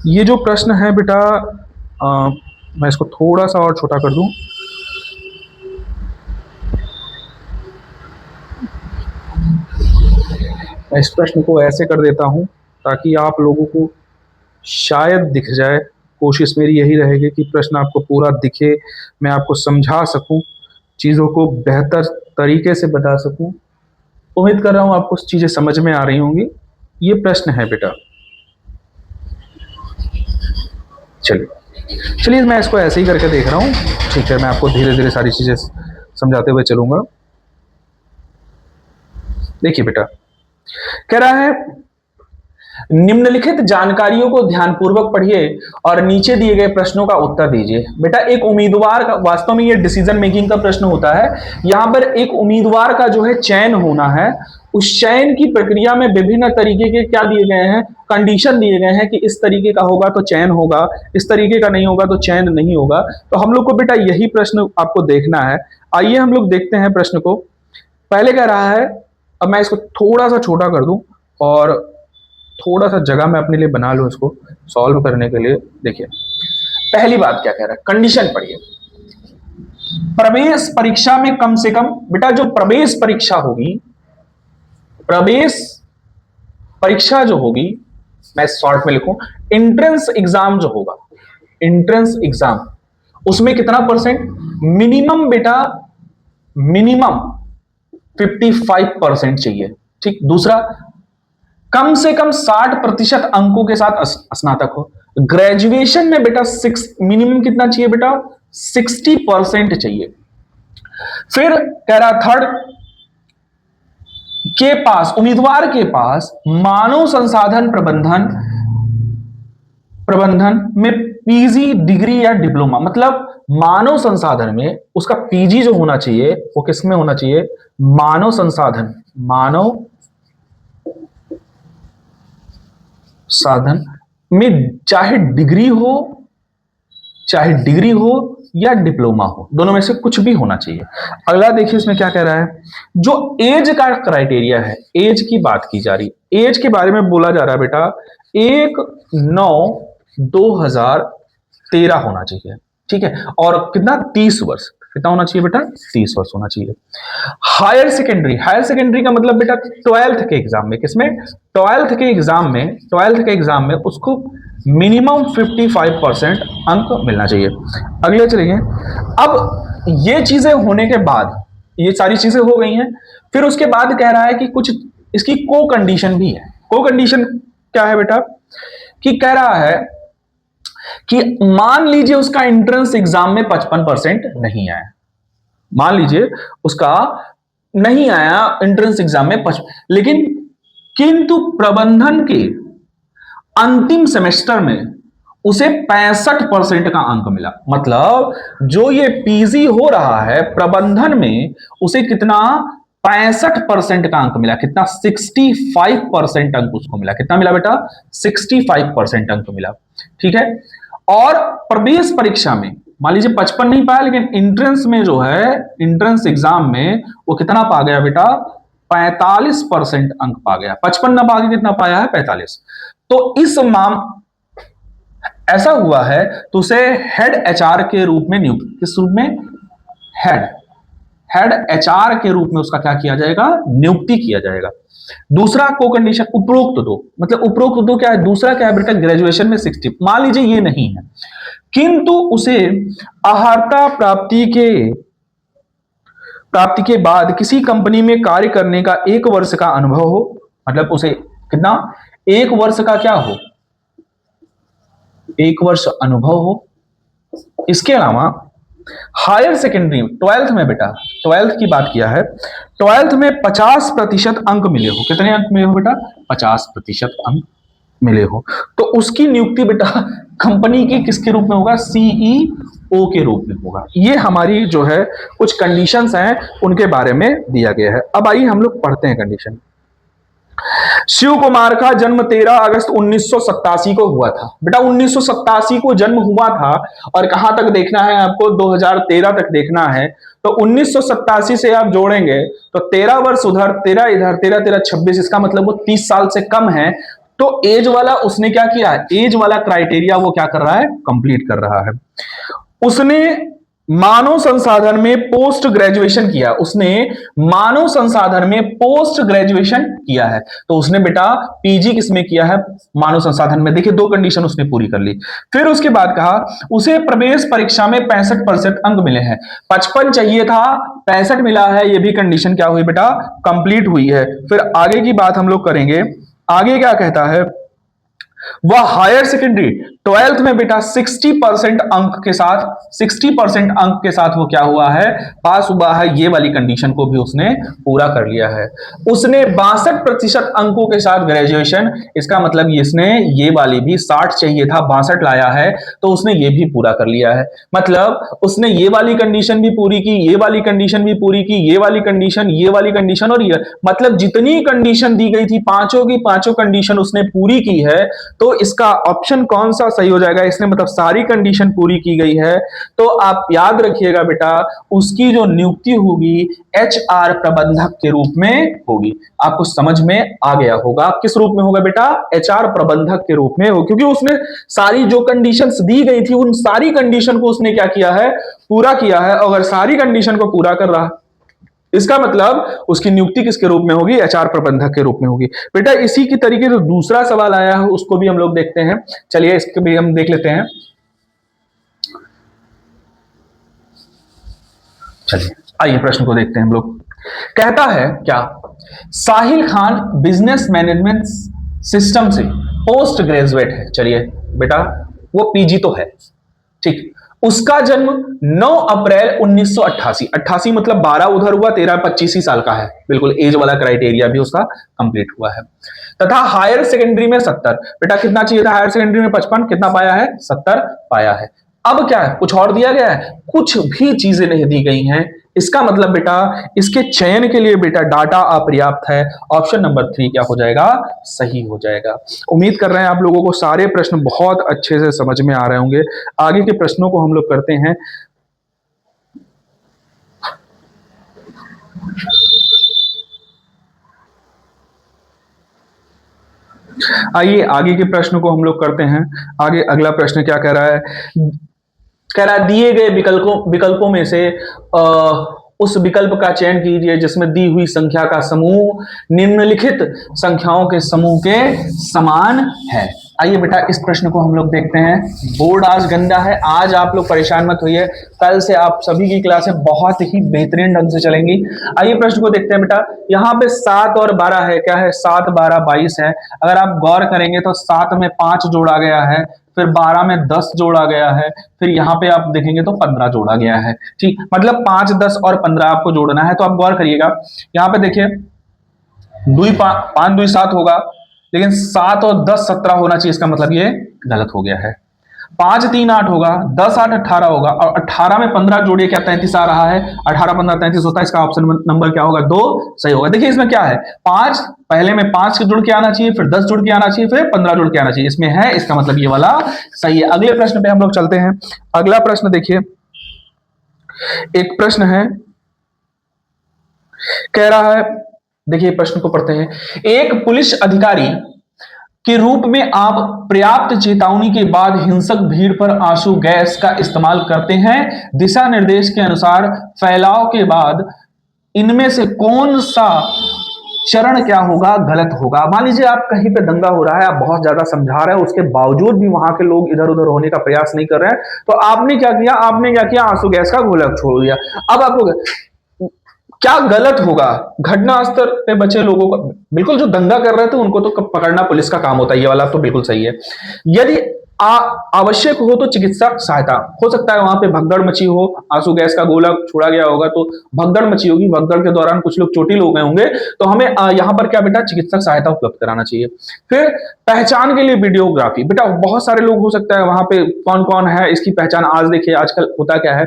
ये जो प्रश्न है बेटा, मैं इसको थोड़ा सा और छोटा कर दूं। मैं इस प्रश्न को ऐसे कर देता हूं ताकि आप लोगों को शायद दिख जाए। कोशिश मेरी यही रहेगी कि प्रश्न आपको पूरा दिखे, मैं आपको समझा सकूं, चीज़ों को बेहतर तरीके से बता सकूं। उम्मीद कर रहा हूं आपको चीज़ें समझ में आ रही होंगी। ये प्रश्न है बेटा, चलिए मैं इसको ऐसे ही करके देख रहा हूँ। ठीक है, मैं आपको धीरे धीरे सारी चीज़ें समझाते हुए चलूंगा। देखिए बेटा कह रहा है, निम्नलिखित जानकारियों को ध्यानपूर्वक पढ़िए और नीचे दिए गए प्रश्नों का उत्तर दीजिए। बेटा एक उम्मीदवार का, वास्तव में ये डिसीजन मेकिंग का प्रश्न होता है। यहां पर एक उम्मीदवार का जो है चयन होना है, उस चयन की प्रक्रिया में विभिन्न तरीके के क्या दिए गए हैं, कंडीशन दिए गए हैं कि इस तरीके का होगा तो चयन होगा, इस तरीके का नहीं होगा तो चयन नहीं होगा। तो हम लोग को बेटा यही प्रश्न आपको देखना है। आइए हम लोग देखते हैं प्रश्न को। पहले कह रहा है, अब मैं इसको थोड़ा सा छोटा कर दूं और थोड़ा सा जगह मैं अपने लिए बना लूं इसको सॉल्व करने के लिए। देखिए पहली बात क्या कह रहा है, कंडीशन पढ़िए। प्रवेश परीक्षा में कम से कम, बेटा जो प्रवेश परीक्षा होगी, प्रवेश परीक्षा जो होगी, मैं शॉर्ट में लिखूं, एंट्रेंस एग्जाम जो होगा, एंट्रेंस एग्जाम, उसमें कितना परसेंट, मिनिमम बेटा मिनिमम 55% चाहिए। ठीक। दूसरा, कम से कम 60% अंकों के साथ स्नातक हो। ग्रेजुएशन में बेटा मिनिमम कितना चाहिए बेटा, 60% चाहिए। फिर कह रहा थर्ड, के पास, उम्मीदवार के पास मानव संसाधन प्रबंधन में पीजी डिग्री या डिप्लोमा, मतलब मानव संसाधन में उसका पीजी जो होना चाहिए वो किस में होना चाहिए, मानव संसाधन, मानव साधन में चाहे डिग्री हो या डिप्लोमा हो, दोनों में से कुछ भी होना चाहिए। अगला देखिए इसमें क्या कह रहा है, जो एज का क्राइटेरिया है, एज की बात की जा रही, एज के बारे में बोला जा रहा है बेटा 1/9/2013 होना चाहिए। ठीक है। और कितना, 30 वर्ष, कितना होना चाहिए बेटा, 30 वर्ष होना चाहिए। हायर सेकेंडरी का मतलब बेटा 12th के एग्जाम में, किसमें, 12th के एग्जाम में उसको मिनिमम 55% अंक मिलना चाहिए। अगले चलिए, अब ये चीजें होने के बाद, ये सारी चीजें हो गई हैं, फिर उसके बाद कह रहा है कि कुछ इसकी को कंडीशन भी है। को कंडीशन क्या है बेटा, कि कह रहा है कि मान लीजिए उसका एंट्रेंस एग्जाम में 55% नहीं आया, मान लीजिए उसका नहीं आया एंट्रेंस एग्जाम में 55, लेकिन किंतु प्रबंधन के अंतिम सेमेस्टर में उसे 65% का अंक मिला। मतलब जो ये पीजी हो रहा है प्रबंधन में, उसे कितना, 65% का अंक मिला। कितना, 65% अंक उसको मिला। कितना मिला बेटा, 65% अंक मिला। ठीक है। और प्रवेश परीक्षा में मान लीजिए 55 नहीं पाया, लेकिन एंट्रेंस में जो है, एंट्रेंस एग्जाम में वो कितना पा गया बेटा, 45% अंक पा गया। 55 ना पा के कितना पाया है, 45। तो इस ऐसा हुआ है तो उसे हेड एचआर के रूप में नियुक्त, किस रूप में, हेड एचआर के रूप में उसका क्या किया जाएगा, नियुक्ति किया जाएगा। दूसरा को कंडीशन, उपरोक्त दो, मतलब उपरोक्त दो क्या है, दूसरा क्या है बेटा, ग्रेजुएशन में 60, मान लीजिए ये नहीं है, किंतु उसे अर्हता प्राप्ति के बाद किसी कंपनी में कार्य करने का 1 वर्ष का अनुभव हो, मतलब उसे कितना, 1 वर्ष का क्या हो, 1 वर्ष अनुभव हो। इसके अलावा हायर सेकेंडरी 12th में बेटा, 12th की बात किया है, 12th में 50% अंक मिले हो। कितने अंक मिले हो बेटा, 50% अंक मिले हो, तो उसकी नियुक्ति बेटा कंपनी की किसके रूप में होगा, सीईओ के रूप में होगा। ये हमारी जो है कुछ कंडीशंस हैं, उनके बारे में दिया गया है। अब आइए हम लोग पढ़ते हैं कंडीशन। शिव कुमार का जन्म 13 अगस्त 1987 को हुआ था। बेटा 1987 को जन्म हुआ था, और कहां तक देखना है आपको, 2013 तक देखना है। तो 1987 से आप जोड़ेंगे तो 13 वर्ष उधर, 13 इधर, 13 13 26, इसका मतलब वो 30 साल से कम है। तो एज वाला उसने क्या किया, एज वाला क्राइटेरिया वो क्या कर रहा है, कंप्लीट कर रहा है। उसने मानव संसाधन में पोस्ट ग्रेजुएशन किया, उसने मानव संसाधन में पोस्ट ग्रेजुएशन किया है। तो उसने बेटा पीजी किसमें किया है, मानव संसाधन में। देखिए 2 कंडीशन उसने पूरी कर ली। फिर उसके बाद कहा उसे प्रवेश परीक्षा में 65% अंक मिले हैं। 55 चाहिए था, 65 मिला है, यह भी कंडीशन क्या हुई बेटा, कंप्लीट हुई है। फिर आगे की बात हम लोग करेंगे। आगे क्या कहता है, वह हायर सेकेंडरी ट्वेल्थ में बेटा 60% अंक के साथ 60% अंक के साथ वो क्या हुआ है, पास हुआ है। ये वाली कंडीशन को भी उसने पूरा कर लिया है। उसने 62% अंकों के साथ ग्रेजुएशन, इसका मतलब इसने ये वाली भी 60 चाहिए था, 62 लाया है, तो उसने ये भी पूरा कर लिया है। मतलब उसने ये वाली कंडीशन भी पूरी की, ये वाली कंडीशन भी पूरी की, ये वाली कंडीशन, ये वाली कंडीशन और ये, मतलब जितनी कंडीशन दी गई थी पांचों की पांचों कंडीशन उसने पूरी की है। तो इसका ऑप्शन कौन सा सही हो जाएगा, इसने मतलब सारी कंडीशन पूरी की गई है। तो आप याद रखिएगा बेटा, उसकी जो नियुक्ति होगी एचआर प्रबंधक के रूप में होगी। आपको समझ में आ गया होगा किस रूप में होगा बेटा, एचआर प्रबंधक के रूप में हो, क्योंकि उसने सारी जो कंडीशंस दी गई थी उन सारी कंडीशन को उसने क्या किया है, पूरा किया है। अगर सारी कंडीशन को पूरा कर रहा, इसका मतलब उसकी नियुक्ति किसके रूप में होगी, एचआर प्रबंधक के रूप में होगी। बेटा इसी की तरीके से दूसरा सवाल आया है, उसको भी हम लोग देखते हैं। चलिए इसको भी हम देख लेते हैं। चलिए आइए प्रश्न को देखते हैं हम लोग। कहता है क्या, Sahil Khan business management system से पोस्ट ग्रेजुएट है। चलिए बेटा वो पीजी तो है, ठीक। उसका जन्म 9 अप्रैल 1988, 88 मतलब 12 उधर हुआ, 13 25 ही साल का है, बिल्कुल एज वाला क्राइटेरिया भी उसका कंप्लीट हुआ है। तथा हायर सेकेंडरी में 70, बेटा कितना चाहिए था हायर सेकेंडरी में, 55, कितना पाया है, 70 पाया है। अब क्या है, कुछ और दिया गया है, कुछ भी चीजें नहीं दी गई हैं। इसका मतलब बेटा इसके चयन के लिए बेटा डाटा अपर्याप्त है। ऑप्शन नंबर 3 क्या हो जाएगा, सही हो जाएगा। उम्मीद कर रहे हैं आप लोगों को सारे प्रश्न बहुत अच्छे से समझ में आ रहे होंगे। आगे के प्रश्नों को हम लोग करते हैं। आइए आगे के प्रश्न को हम लोग करते हैं। आगे अगला प्रश्न क्या कह रहा है, कह रहा है दिए गए विकल्पों में से उस विकल्प का चयन कीजिए जिसमें दी हुई संख्या का समूह निम्नलिखित संख्याओं के समूह के समान है। आइए बेटा इस प्रश्न को हम लोग देखते हैं। बोर्ड आज गंदा है, आज आप लोग परेशान मत होइए, कल से आप सभी की क्लासें बहुत ही बेहतरीन ढंग से चलेंगी। आइए प्रश्न को देखते हैं बेटा। यहाँ पे 7 और 12 है, क्या है, 7 12 22 है। अगर आप गौर करेंगे तो 7 में 5 जोड़ा गया है, फिर 12 में 10 जोड़ा गया है, फिर यहाँ पे आप देखेंगे तो 15 जोड़ा गया है, ठीक। मतलब 5 10 और 15 आपको जोड़ना है। तो आप गौर करिएगा, यहाँ पे देखिए 5 2 7 होगा, लेकिन 7 और 10 17 होना चाहिए, इसका मतलब ये गलत हो गया है। 5 3 8 होगा, 10 8 18 होगा, और 18 में 15 जोड़िए, क्या 33 आ रहा है, 18 15 33 होता है। इसका ऑप्शन नंबर क्या होगा, 2 सही होगा। देखिए इसमें क्या है, 5 पहले में 5 के जुड़ के आना चाहिए, फिर 10 जुड़ के आना चाहिए, फिर 15 जुड़ के आना चाहिए, इसमें है, इसका मतलब ये वाला सही है। अगले प्रश्न पे हम लोग चलते हैं। अगला प्रश्न देखिए, एक प्रश्न है, कह रहा है, देखिए प्रश्न को पढ़ते हैं। एक पुलिस अधिकारी के रूप में आप पर्याप्त चेतावनी के बाद हिंसक भीड़ पर आंसू गैस का इस्तेमाल करते हैं। दिशा निर्देश के अनुसार फैलाव के बाद इनमें से कौन सा चरण क्या होगा, गलत होगा। मान लीजिए आप कहीं पे दंगा हो रहा है, आप बहुत ज्यादा समझा रहे हैं, उसके बावजूद भी वहां के लोग इधर उधर होने का प्रयास नहीं कर रहे हैं, तो आपने क्या किया, आंसू गैस का गोला छोड़ दिया। अब आपको क्या गलत होगा, घटना स्थल पे बचे लोगों को, बिल्कुल जो दंगा कर रहे थे उनको तो पकड़ना पुलिस का काम होता है, ये वाला तो बिल्कुल सही है। यदि आवश्यक हो तो चिकित्सा सहायता, हो सकता है वहां पे भगदड़ मची हो, आंसू गैस का गोला छोड़ा गया होगा तो भगदड़ मची होगी, भगदड़ के दौरान कुछ लोग चोटिल हो गए होंगे, तो हमें यहाँ पर क्या बेटा चिकित्सक सहायता उपलब्ध कराना चाहिए। फिर पहचान के लिए वीडियोग्राफी, बेटा बहुत सारे लोग हो सकता है वहां पे कौन कौन है इसकी पहचान, आज देखिए आजकल होता क्या है,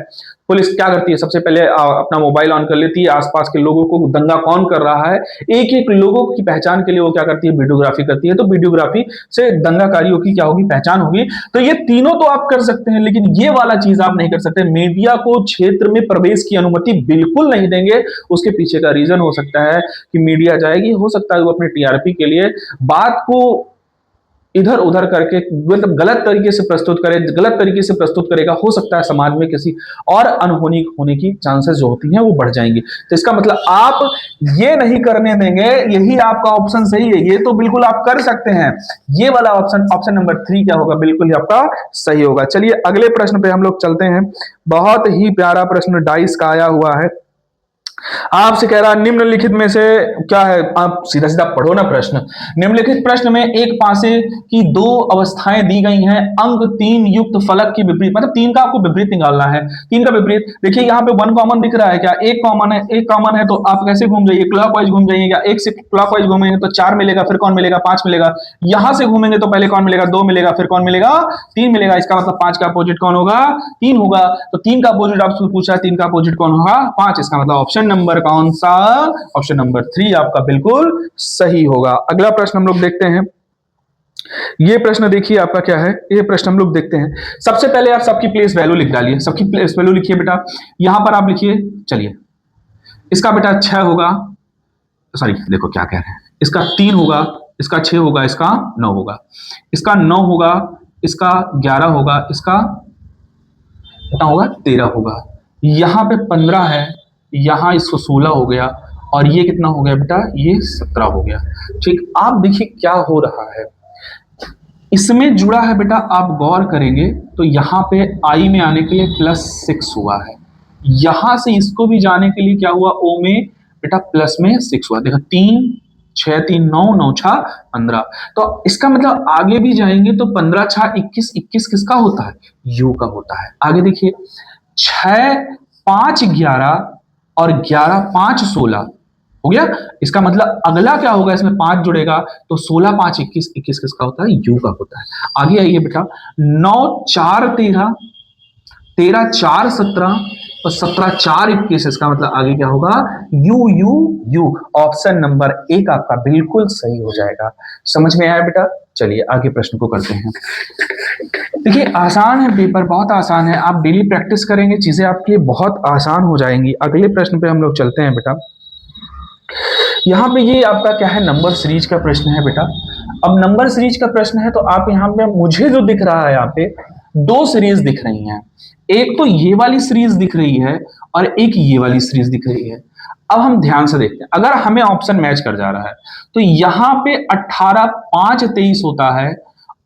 पुलिस क्या करती है, सबसे पहले अपना मोबाइल ऑन कर लेती है, आसपास के लोगों को दंगा कौन कर रहा है, एक एक लोगों की पहचान के लिए वो क्या करती है, वीडियोग्राफी करती है। तो वीडियोग्राफी से दंगाकारियों की क्या होगी, पहचान होगी। तो ये तीनों तो आप कर सकते हैं, लेकिन ये वाला चीज आप नहीं कर सकते। मीडिया को क्षेत्र में प्रवेश की अनुमति बिल्कुल नहीं देंगे। उसके पीछे का रीजन हो सकता है कि मीडिया जाएगी, हो सकता है वो अपने टीआरपी के लिए बात को इधर उधर करके गलत तरीके से प्रस्तुत करे, गलत तरीके से प्रस्तुत करेगा, हो सकता है समाज में किसी और अनहोनी होने की चांसेस जो होती हैं वो बढ़ जाएंगी। तो इसका मतलब आप ये नहीं करने देंगे, यही आपका ऑप्शन सही है, ये तो बिल्कुल आप कर सकते हैं। ये वाला ऑप्शन नंबर 3 क्या होगा, बिल्कुल ही आपका सही होगा। चलिए अगले प्रश्न पे हम लोग चलते हैं। बहुत ही प्यारा प्रश्न डाइस का आया हुआ है। आपसे कह रहा निम्नलिखित में से क्या है, आप सीधा सीधा पढ़ो ना प्रश्न। निम्नलिखित प्रश्न में एक पासे की दो अवस्थाएं दी गई हैं, अंक 3 युक्त फलक की विपरीत, मतलब 3 का आपको विपरीत निकालना है। 3 का विपरीत देखिए, यहाँ पे 1 कॉमन दिख रहा है क्या, एक कॉमन है, एक कॉमन है तो आप कैसे घूम जाइए, क्लॉकवाइज घूम जाइए, या एक से क्लॉकवाइज घूमेंगे तो 4 मिलेगा, फिर कौन मिलेगा, 5 मिलेगा। यहां से घूमेंगे तो पहले कौन मिलेगा, 2 मिलेगा, फिर कौन मिलेगा, 3 मिलेगा। इसका मतलब 5 का अपोजिट कौन होगा, 3 होगा। तो 3 का अपोजिट आपसे पूछा है, 3 का अपोजिट कौन होगा, 5। इसका मतलब ऑप्शन नंबर कौन सा, ऑप्शन नंबर 3 आपका बिल्कुल सही होगा। अगला प्रश्न हम लोग देखते हैं। ये प्रश्न देखिए आपका क्या है, ये प्रश्न हम लोग देखते हैं। सबसे पहले आप सबकी प्लेस वैल्यू लिख डालिए, सबकी प्लेस वैल्यू लिखिए बेटा। यहां पर आप लिखिए, चलिए इसका बेटा 6 होगा, सॉरी देखो क्या कह रहे हैं, इसका 3 होगा, इसका 6 होगा, इसका 9 होगा, इसका 9 होगा, इसका 11 होगा, इसका कितना होगा, 13 होगा। यहां पे 15 है, यहां इसको 16 हो गया, और ये कितना हो गया बेटा, ये 17 हो गया। ठीक, आप देखिए क्या हो रहा है, इसमें जुड़ा है बेटा, आप गौर करेंगे तो यहां पे आई में आने के लिए +6 हुआ है, यहां से इसको भी जाने के लिए क्या हुआ, ओ में बेटा प्लस में 6 हुआ। देखो 3 6 3 9 9 6 15, तो इसका मतलब आगे भी जाएंगे तो 15 6 21, 21 किसका होता है, यू का होता है। आगे देखिए 6 5 11 और 11 5 16 हो गया। इसका मतलब अगला क्या होगा, इसमें 5 जुड़ेगा तो 16 5 21, 21 किसका होता है, यू का होता है। आगे आइए बेटा, 9 4 13, 13 4 17 और 17 4 21, इसका मतलब आगे क्या होगा, you you you. Option number 1 आपका बिल्कुल सही हो जाएगा। समझ में आया बेटा, चलिए आगे प्रश्न को करते हैं। देखिए आसान है पेपर, बहुत आसान है, आप डेली प्रैक्टिस करेंगे चीजें आपके लिए बहुत आसान हो जाएंगी। अगले प्रश्न पे हम लोग चलते हैं बेटा। यहाँ पे ये आपका क्या है, नंबर सीरीज का प्रश्न है बेटा। अब नंबर सीरीज का प्रश्न है तो आप यहाँ पे, मुझे जो दिख रहा है यहाँ पे 2 सीरीज दिख रही हैं, एक तो ये वाली सीरीज दिख रही है और एक ये वाली सीरीज दिख रही है। अब हम ध्यान से देखते हैं, अगर हमें ऑप्शन मैच कर जा रहा है तो यहाँ पे 18 5 23 होता है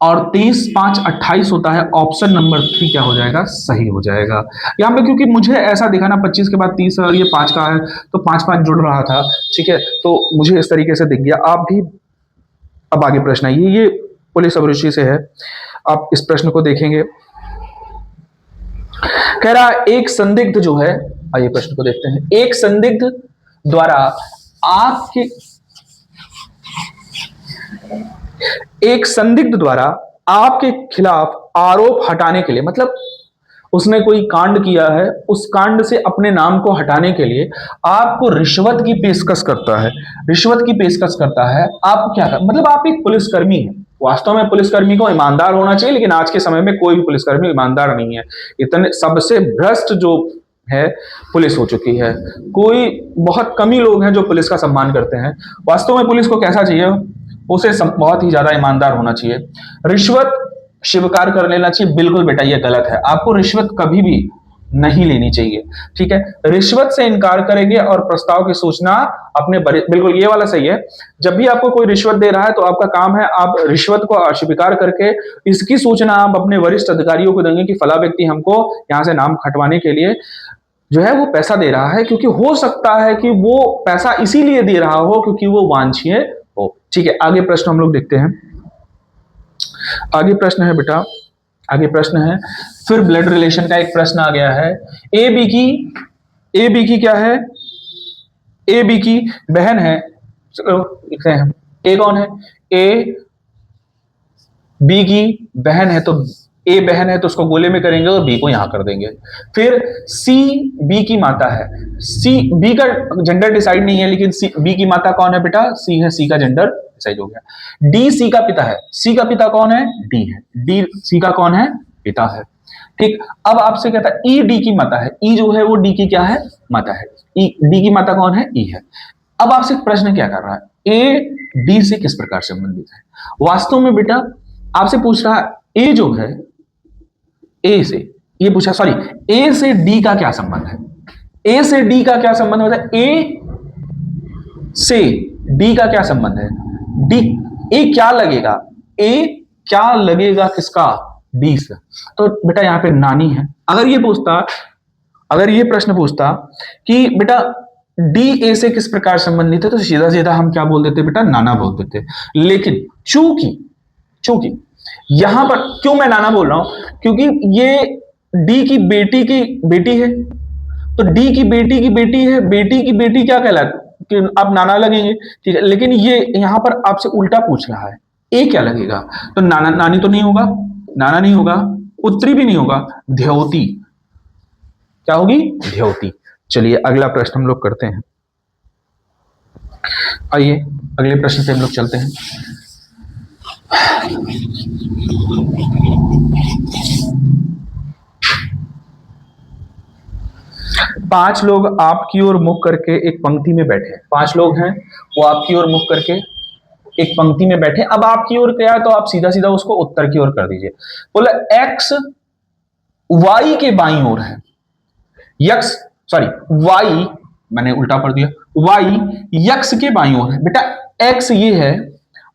और 23 5 28 होता है। ऑप्शन नंबर 3 क्या हो जाएगा, सही हो जाएगा। यहाँ पे क्योंकि मुझे ऐसा दिखा ना 25 के बाद 30 और ये 5 का है तो 5 5 जुड़ रहा था, ठीक है, तो मुझे इस तरीके से दिख गया। आप भी अब आगे प्रश्न आइए, ये पुलिस अभिरुचि से है, आप इस प्रश्न को देखेंगे। कह रहा एक संदिग्ध जो है, आइए प्रश्न को देखते हैं। एक संदिग्ध द्वारा आपके, एक संदिग्ध द्वारा आपके खिलाफ आरोप हटाने के लिए, मतलब उसने कोई कांड किया है, उस कांड से अपने नाम को हटाने के लिए आपको रिश्वत की पेशकश करता है, रिश्वत की पेशकश करता है। आप क्या कर, मतलब आप एक पुलिसकर्मी हैं, वास्तव में पुलिसकर्मी को ईमानदार होना चाहिए, लेकिन आज के समय में कोई भी पुलिसकर्मी ईमानदार नहीं है। इतने सबसे भ्रष्ट जो है पुलिस हो चुकी है, कोई बहुत कम ही लोग हैं जो पुलिस का सम्मान करते हैं। वास्तव में पुलिस को कैसा चाहिए, उसे बहुत ही ज्यादा ईमानदार होना चाहिए। रिश्वत स्वीकार कर लेना चाहिए, बिल्कुल बेटा ये गलत है, आपको रिश्वत कभी भी नहीं लेनी चाहिए, ठीक है। रिश्वत से इनकार करेंगे और प्रस्ताव की सूचना अपने बिल्कुल ये वाला सही है। जब भी आपको कोई रिश्वत दे रहा है तो आपका काम है आप रिश्वत को अस्वीकार करके इसकी सूचना आप अपने वरिष्ठ अधिकारियों को देंगे कि फला व्यक्ति हमको यहाँ से नाम हटवाने के लिए जो है वो पैसा दे रहा है, क्योंकि हो सकता है कि वो पैसा इसीलिए दे रहा हो क्योंकि वो वांछनीय हो, ठीक है। आगे प्रश्न हम लोग देखते हैं। आगे प्रश्न है बेटा, आगे प्रश्न है, फिर ब्लड रिलेशन का एक प्रश्न आ गया है। ए बी की क्या है, ए बी की बहन है, चलो लिखते हैं। ए कौन है, ए बी की बहन है, तो ए बहन है तो उसको गोले में करेंगे और बी को यहां कर देंगे। फिर सी बी की माता है, सी बी का जेंडर डिसाइड नहीं है, लेकिन सी बी की माता कौन है बेटा, सी है, सी का जेंडर डिसाइड हो गया। डी सी का पिता है, सी का पिता कौन है, डी है, डी सी का कौन है, पिता है, ठीक। अब आपसे कहता है ई डी की माता है, ई जो है वो डी की क्या है, माता है, ई डी की माता कौन है, ई है। अब आपसे प्रश्न क्या कर रहा है, ए डी से किस प्रकार संबंधित है। वास्तव में बेटा आपसे पूछ रहा है ए जो है, ए से ये पूछा, सॉरी ए से डी का क्या संबंध है, ए से डी का क्या संबंध होता है, ए से डी का क्या संबंध है, डी ए क्या लगेगा, ए क्या लगेगा किसका, डी से। तो बेटा यहां पे नानी है। अगर ये प्रश्न पूछता कि बेटा डी ए से किस प्रकार संबंधित है, तो सीधा सीधा हम क्या बोल देते बेटा, नाना बोल देते। लेकिन चूंकि चूंकि यहां पर क्यों मैं नाना बोल रहा हूं, क्योंकि ये डी की बेटी है, तो डी की बेटी है, बेटी की बेटी क्या कहलाती, कि आप नाना लगेंगे, ठीक है। लेकिन ये यहां पर आपसे उल्टा पूछ रहा है, ए क्या लगेगा, तो नाना नानी तो नहीं होगा, नाना नहीं होगा, पुत्री भी नहीं होगा, ध्योती क्या होगी, ध्योती। चलिए अगला प्रश्न हम लोग करते हैं। आइए अगले प्रश्न पे हम लोग चलते हैं। पांच लोग आपकी ओर मुख करके एक पंक्ति में बैठे, पांच लोग हैं वो आपकी ओर मुख करके एक पंक्ति में बैठे। अब आपकी ओर क्या है, तो आप सीधा सीधा उसको उत्तर की ओर कर दीजिए। बोला एक्स वाई के बाईं ओर है, यक्स सॉरी वाई मैंने उल्टा पढ़ दिया, वाई यक्स के बाईं ओर है। बेटा एक्स ये है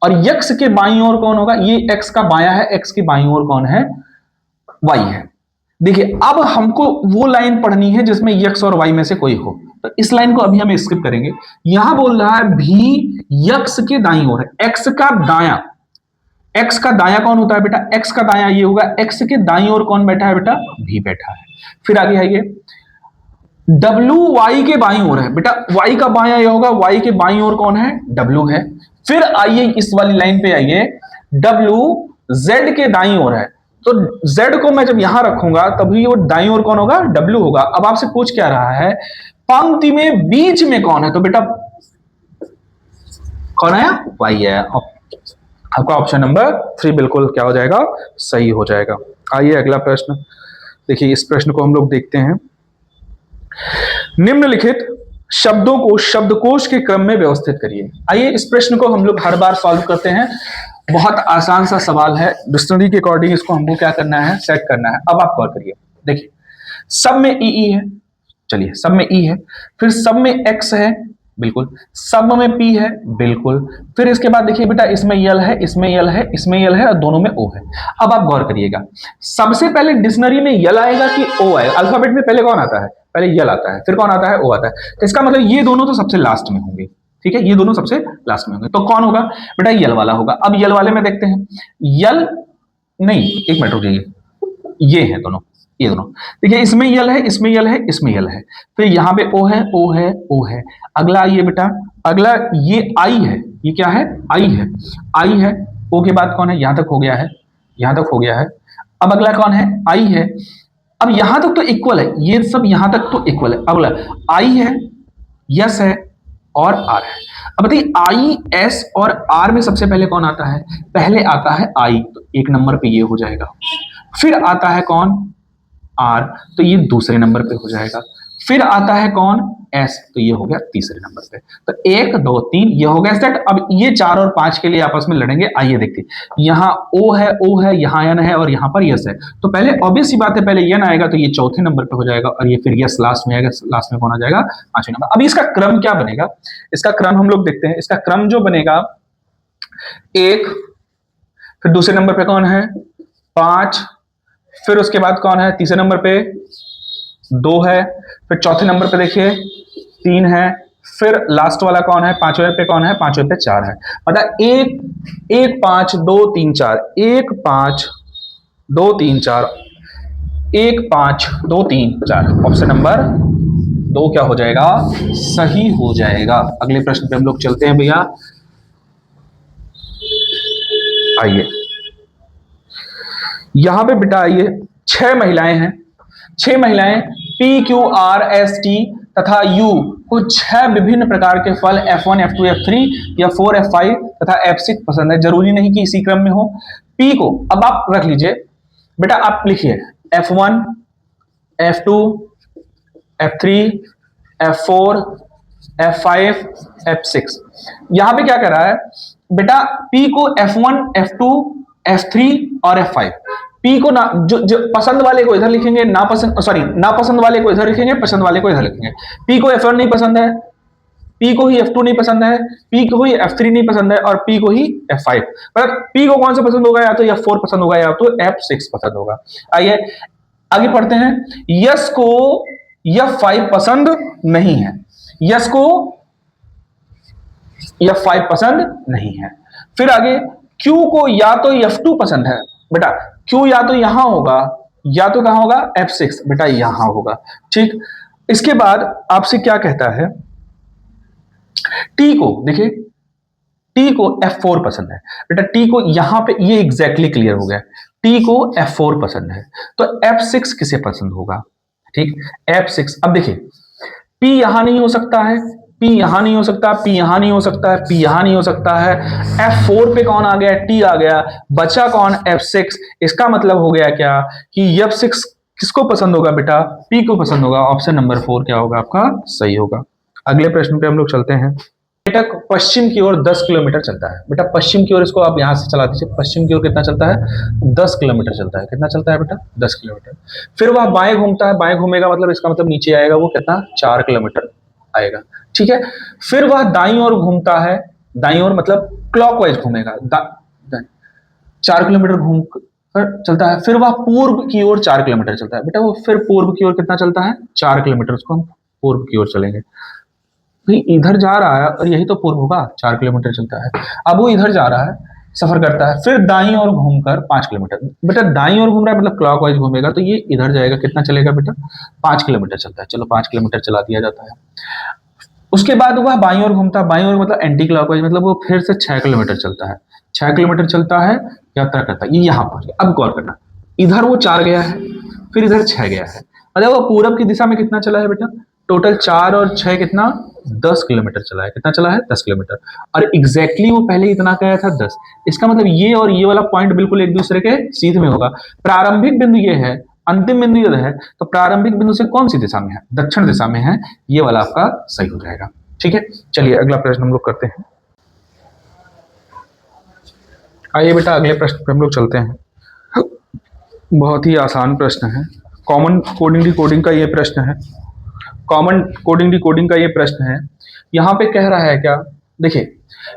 और यक्स के बाईं ओर कौन होगा, ये एक्स का बायां है, एक्स के बाईं ओर कौन है, वाई है। देखिए अब हमको वो लाइन पढ़नी है जिसमें यक्स और वाई में से कोई हो, तो इस लाइन को अभी हम स्किप करेंगे। यहां बोल रहा है भी यक्स के दाईं ओर है, एक्स का दायां, एक्स का दायां कौन होता है बेटा, एक्स का दायां ये होगा, एक्स के दाईं ओर कौन बैठा है बेटा, भी बैठा है। फिर आगे आइए, डब्ल्यू वाई के बाईं ओर है, बेटा वाई का बायां ये होगा, वाई के बाईं ओर कौन है, डब्ल्यू है। फिर आइए इस वाली लाइन पे आइए, डब्ल्यू जेड के दाईं ओर है, तो जेड को मैं जब यहां रखूंगा तभी वो दाईं ओर कौन होगा, डब्ल्यू होगा। अब आपसे पूछ क्या रहा है, पंक्ति में बीच में कौन है, तो बेटा कौन है, वाई है। आपका ऑप्शन नंबर 3 बिल्कुल क्या हो जाएगा, सही हो जाएगा। आइए अगला प्रश्न देखिए, इस प्रश्न को हम लोग देखते हैं। निम्नलिखित शब्दों को शब्दकोश के क्रम में व्यवस्थित करिए। आइए इस प्रश्न को हम लोग हर बार सॉल्व करते हैं, बहुत आसान सा सवाल है, डिक्शनरी के अकॉर्डिंग इसको हमको क्या करना है, सेट करना है। अब आप गौर करिए, देखिए सब में ई है, चलिए सब में ई है, फिर सब में एक्स है, बिल्कुल, सब में पी है, बिल्कुल, फिर इसके बाद देखिए बेटा इसमें यल है, इसमें यल है, इसमें यल है और दोनों में ओ है। अब आप गौर करिएगा, सबसे पहले डिक्शनरी में यल आएगा कि ओ आएगा, अल्फाबेट में पहले कौन आता है, पहले यल आता है, फिर कौन आता है, ओ आता है। तो इसका मतलब ये दोनों तो सबसे लास्ट में होंगे, ठीक है, ये दोनों सबसे लास्ट में होंगे, तो कौन होगा बेटा, यल वाला होगा। अब यल वाले में देखते हैं, यल नहीं, एक मिनट रुकिए, ये है दोनों, ये दोनों देखिए, इसमें यल है, इसमें यल है, इसमें यल है, फिर यहां पे ओ है, ओ है, ओ है। अगला आइए बेटा, अगला ये आई है, ये क्या है, आई है, आई है, ओ के बाद कौन है, यहां तक हो गया है, यहां तक हो गया है। अब अगला कौन है, आई है। अब यहां तक तो इक्वल है, ये सब यहां तक तो इक्वल है। अगला आई है, यस है और आर है। अब बताइए आई, एस और आर में सबसे पहले कौन आता है, पहले आता है आई, तो एक नंबर पे ये हो जाएगा। फिर आता है कौन, आर, तो ये दूसरे नंबर पे हो जाएगा। फिर आता है कौन, एस, तो ये हो गया तीसरे नंबर पे। तो 1 2 3 ये हो गया सेट। अब ये 4 और 5 के लिए आपस में लड़ेंगे। आइए देखते हैं, यहाँ ओ है, यहाँ एन है और यहाँ पर यस है, तो पहले ऑब्वियस सी बात है, पहले एन आएगा तो ये चौथे नंबर पे हो जाएगा और ये फिर यस लास्ट में आएगा, लास्ट में कौन आ जाएगा, पांचवें नंबर। अब इसका क्रम क्या बनेगा, इसका क्रम हम लोग देखते हैं। इसका क्रम जो बनेगा, 1, फिर दूसरे नंबर पे कौन है, 5, फिर उसके बाद कौन है, तीसरे नंबर पे 2 है, फिर चौथे नंबर पे देखिए 3 है, फिर लास्ट वाला कौन है, पांचवें पे कौन है, पांचवें पे 4 है। मतलब 1 5 2 3 4, 1 5 2 3 4, 1 5 2 3 4, ऑप्शन नंबर 2 क्या हो जाएगा, सही हो जाएगा। अगले प्रश्न पे हम लोग चलते हैं भैया। आइए यहां पे बेटा आइए, 6 महिलाएं हैं, 6 महिलाएं P Q R S T तथा U को 6 विभिन्न प्रकार के फल F1 F2 F3 या 4 F5 तथा F6 पसंद है। जरूरी नहीं कि इसी क्रम में हो। P को अब आप रख लीजिए बेटा, आप लिखिए F1 F2 F3 F4 F5 F6। यहां पे क्या कर रहा है बेटा, P को F1 F2 F3 और F5, P को ना जो पसंद वाले को इधर लिखेंगे, ना पसंद वाले को इधर लिखेंगे, पसंद वाले को इधर लिखेंगे। P को F1 नहीं पसंद है, P को ही F2 नहीं पसंद है, P को ही F3 नहीं पसंद है और P को ही F5। मतलब P को कौन सा पसंद होगा, या तो F4 पसंद होगा या तो F6 पसंद होगा। आइए आगे पढ़ते हैं। यस को F5 पसंद नहीं है, यस को F5 पसंद नहीं है। फिर आगे Q को या तो F2 पसंद है बेटा, Q या तो यहां होगा या तो कहां होगा, F6 बेटा यहां होगा। ठीक, इसके बाद आपसे क्या कहता है, T को देखिए, T को F4 पसंद है बेटा, T को यहां पे ये एग्जैक्टली क्लियर हो गया, T को F4 पसंद है, तो F6 किसे पसंद होगा? ठीक, F6। अब देखिए P यहां नहीं हो सकता है, P यहां नहीं हो सकता, P यहां नहीं हो सकता है, P यहां नहीं हो सकता है, F4 पे कौन आ गया, T आ गया, बचा कौन, F6। इसका मतलब हो गया क्या कि F6 किसको पसंद होगा बेटा, P को पसंद होगा। ऑप्शन नंबर 4 क्या होगा आपका, सही होगा। अगले प्रश्न पे हम लोग चलते हैं। बेटा पश्चिम की ओर 10 किलोमीटर चलता है, बेटा पश्चिम की ओर, इसको आप यहां से चला दीजिए, पश्चिम की ओर कितना चलता है, 10 किलोमीटर चलता है। कितना चलता है बेटा, 10 किलोमीटर। फिर वह बाएं घूमता है, बाएं घूमेगा मतलब इसका मतलब नीचे आएगा, वो कितना, 4 किलोमीटर आएगा। ठीक है, फिर वह दाईं ओर घूमता है, दाईं ओर मतलब क्लॉकवाइज घूमेगा, 4 किलोमीटर घूम कर चलता है। फिर वह पूर्व की ओर 4 किलोमीटर चलता है, बेटा वो फिर पूर्व की ओर कितना चलता है, 4 किलोमीटर, उसको हम पूर्व की ओर चलेंगे। भाई इधर जा रहा है और यही तो पूर्व होगा, 4 किलोमीटर चलता है। अब वो इधर जा रहा है, सफर करता है, फिर दाईं ओर घूमकर 5 किलोमीटर, बेटा दाईं ओर घूम रहा है मतलब क्लॉकवाइज घूमेगा, तो ये इधर जाएगा, कितना चलेगा बेटा, 5 किलोमीटर चलता है। चलो 5 किलोमीटर चला दिया जाता है। उसके बाद वह बाईं ओर घूमता है, बाईं ओर मतलब एंटी क्लॉकवाइज, मतलब वो फिर से 6 किलोमीटर चलता है, 6 किलोमीटर चलता है, यात्रा करता है, ये यहाँ पहुंच गया। अब गौर करना, इधर वो 4 गया है, फिर इधर 6 गया है, मतलब वो पूरब की दिशा में कितना चला है बेटा, टोटल 4 और 6 कितना, 10 किलोमीटर चला है। कितना चला है, 10 किलोमीटर। और एग्जैक्टली वो पहले इतना गया था, 10। इसका मतलब ये और ये वाला पॉइंट बिल्कुल एक दूसरे के सीध में होगा। प्रारंभिक बिंदु ये है, अंतिम बिंदु ये है, तो प्रारंभिक बिंदु से कौन सी दिशा में है, दक्षिण दिशा में है, ये वाला आपका सही हो जाएगा। ठीक है, चलिए अगला प्रश्न हम लोग करते हैं। आइए बेटा अगले प्रश्न पे हम लोग चलते हैं। बहुत ही आसान प्रश्न है, कॉमन कोडिंग डिकोडिंग का ये प्रश्न है, कॉमन कोडिंग डिकोडिंग का ये प्रश्न है। यहाँ पे कह रहा है क्या, देखिए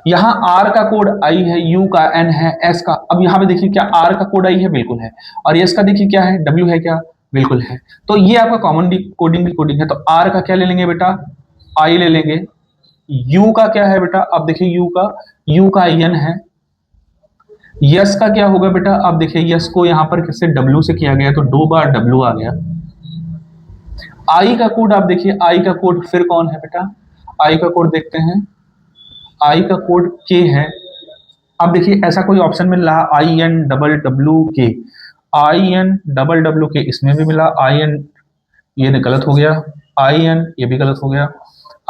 यहाँ R का कोड I है, U का N है, S का, अब यहाँ पे देखिए क्या R का कोड I है, बिल्कुल है, और S का देखिए क्या है, W है क्या, बिल्कुल है। तो ये आपका कॉमन कोडिंग डिकोडिंग है। तो R का क्या ले लेंगे बेटा, I ले लेंगे। U का क्या है बेटा, अब देखिए U का N है। यस का क्या होगा बेटा, अब देखिए यस को यहाँ पर किससे, W से किया गया, तो 2 बार W आ गया। आई का कोड आप देखिए, आई का कोड फिर कौन है बेटा, आई का कोड देखते हैं, आई का कोड के है। अब देखिए ऐसा कोई ऑप्शन मिल रहा, आई एन डबल डब्ल्यू के, आई एन डबल डब्ल्यू के, इसमें भी मिला आई एन, ये गलत हो गया, आई एन ये भी गलत हो गया,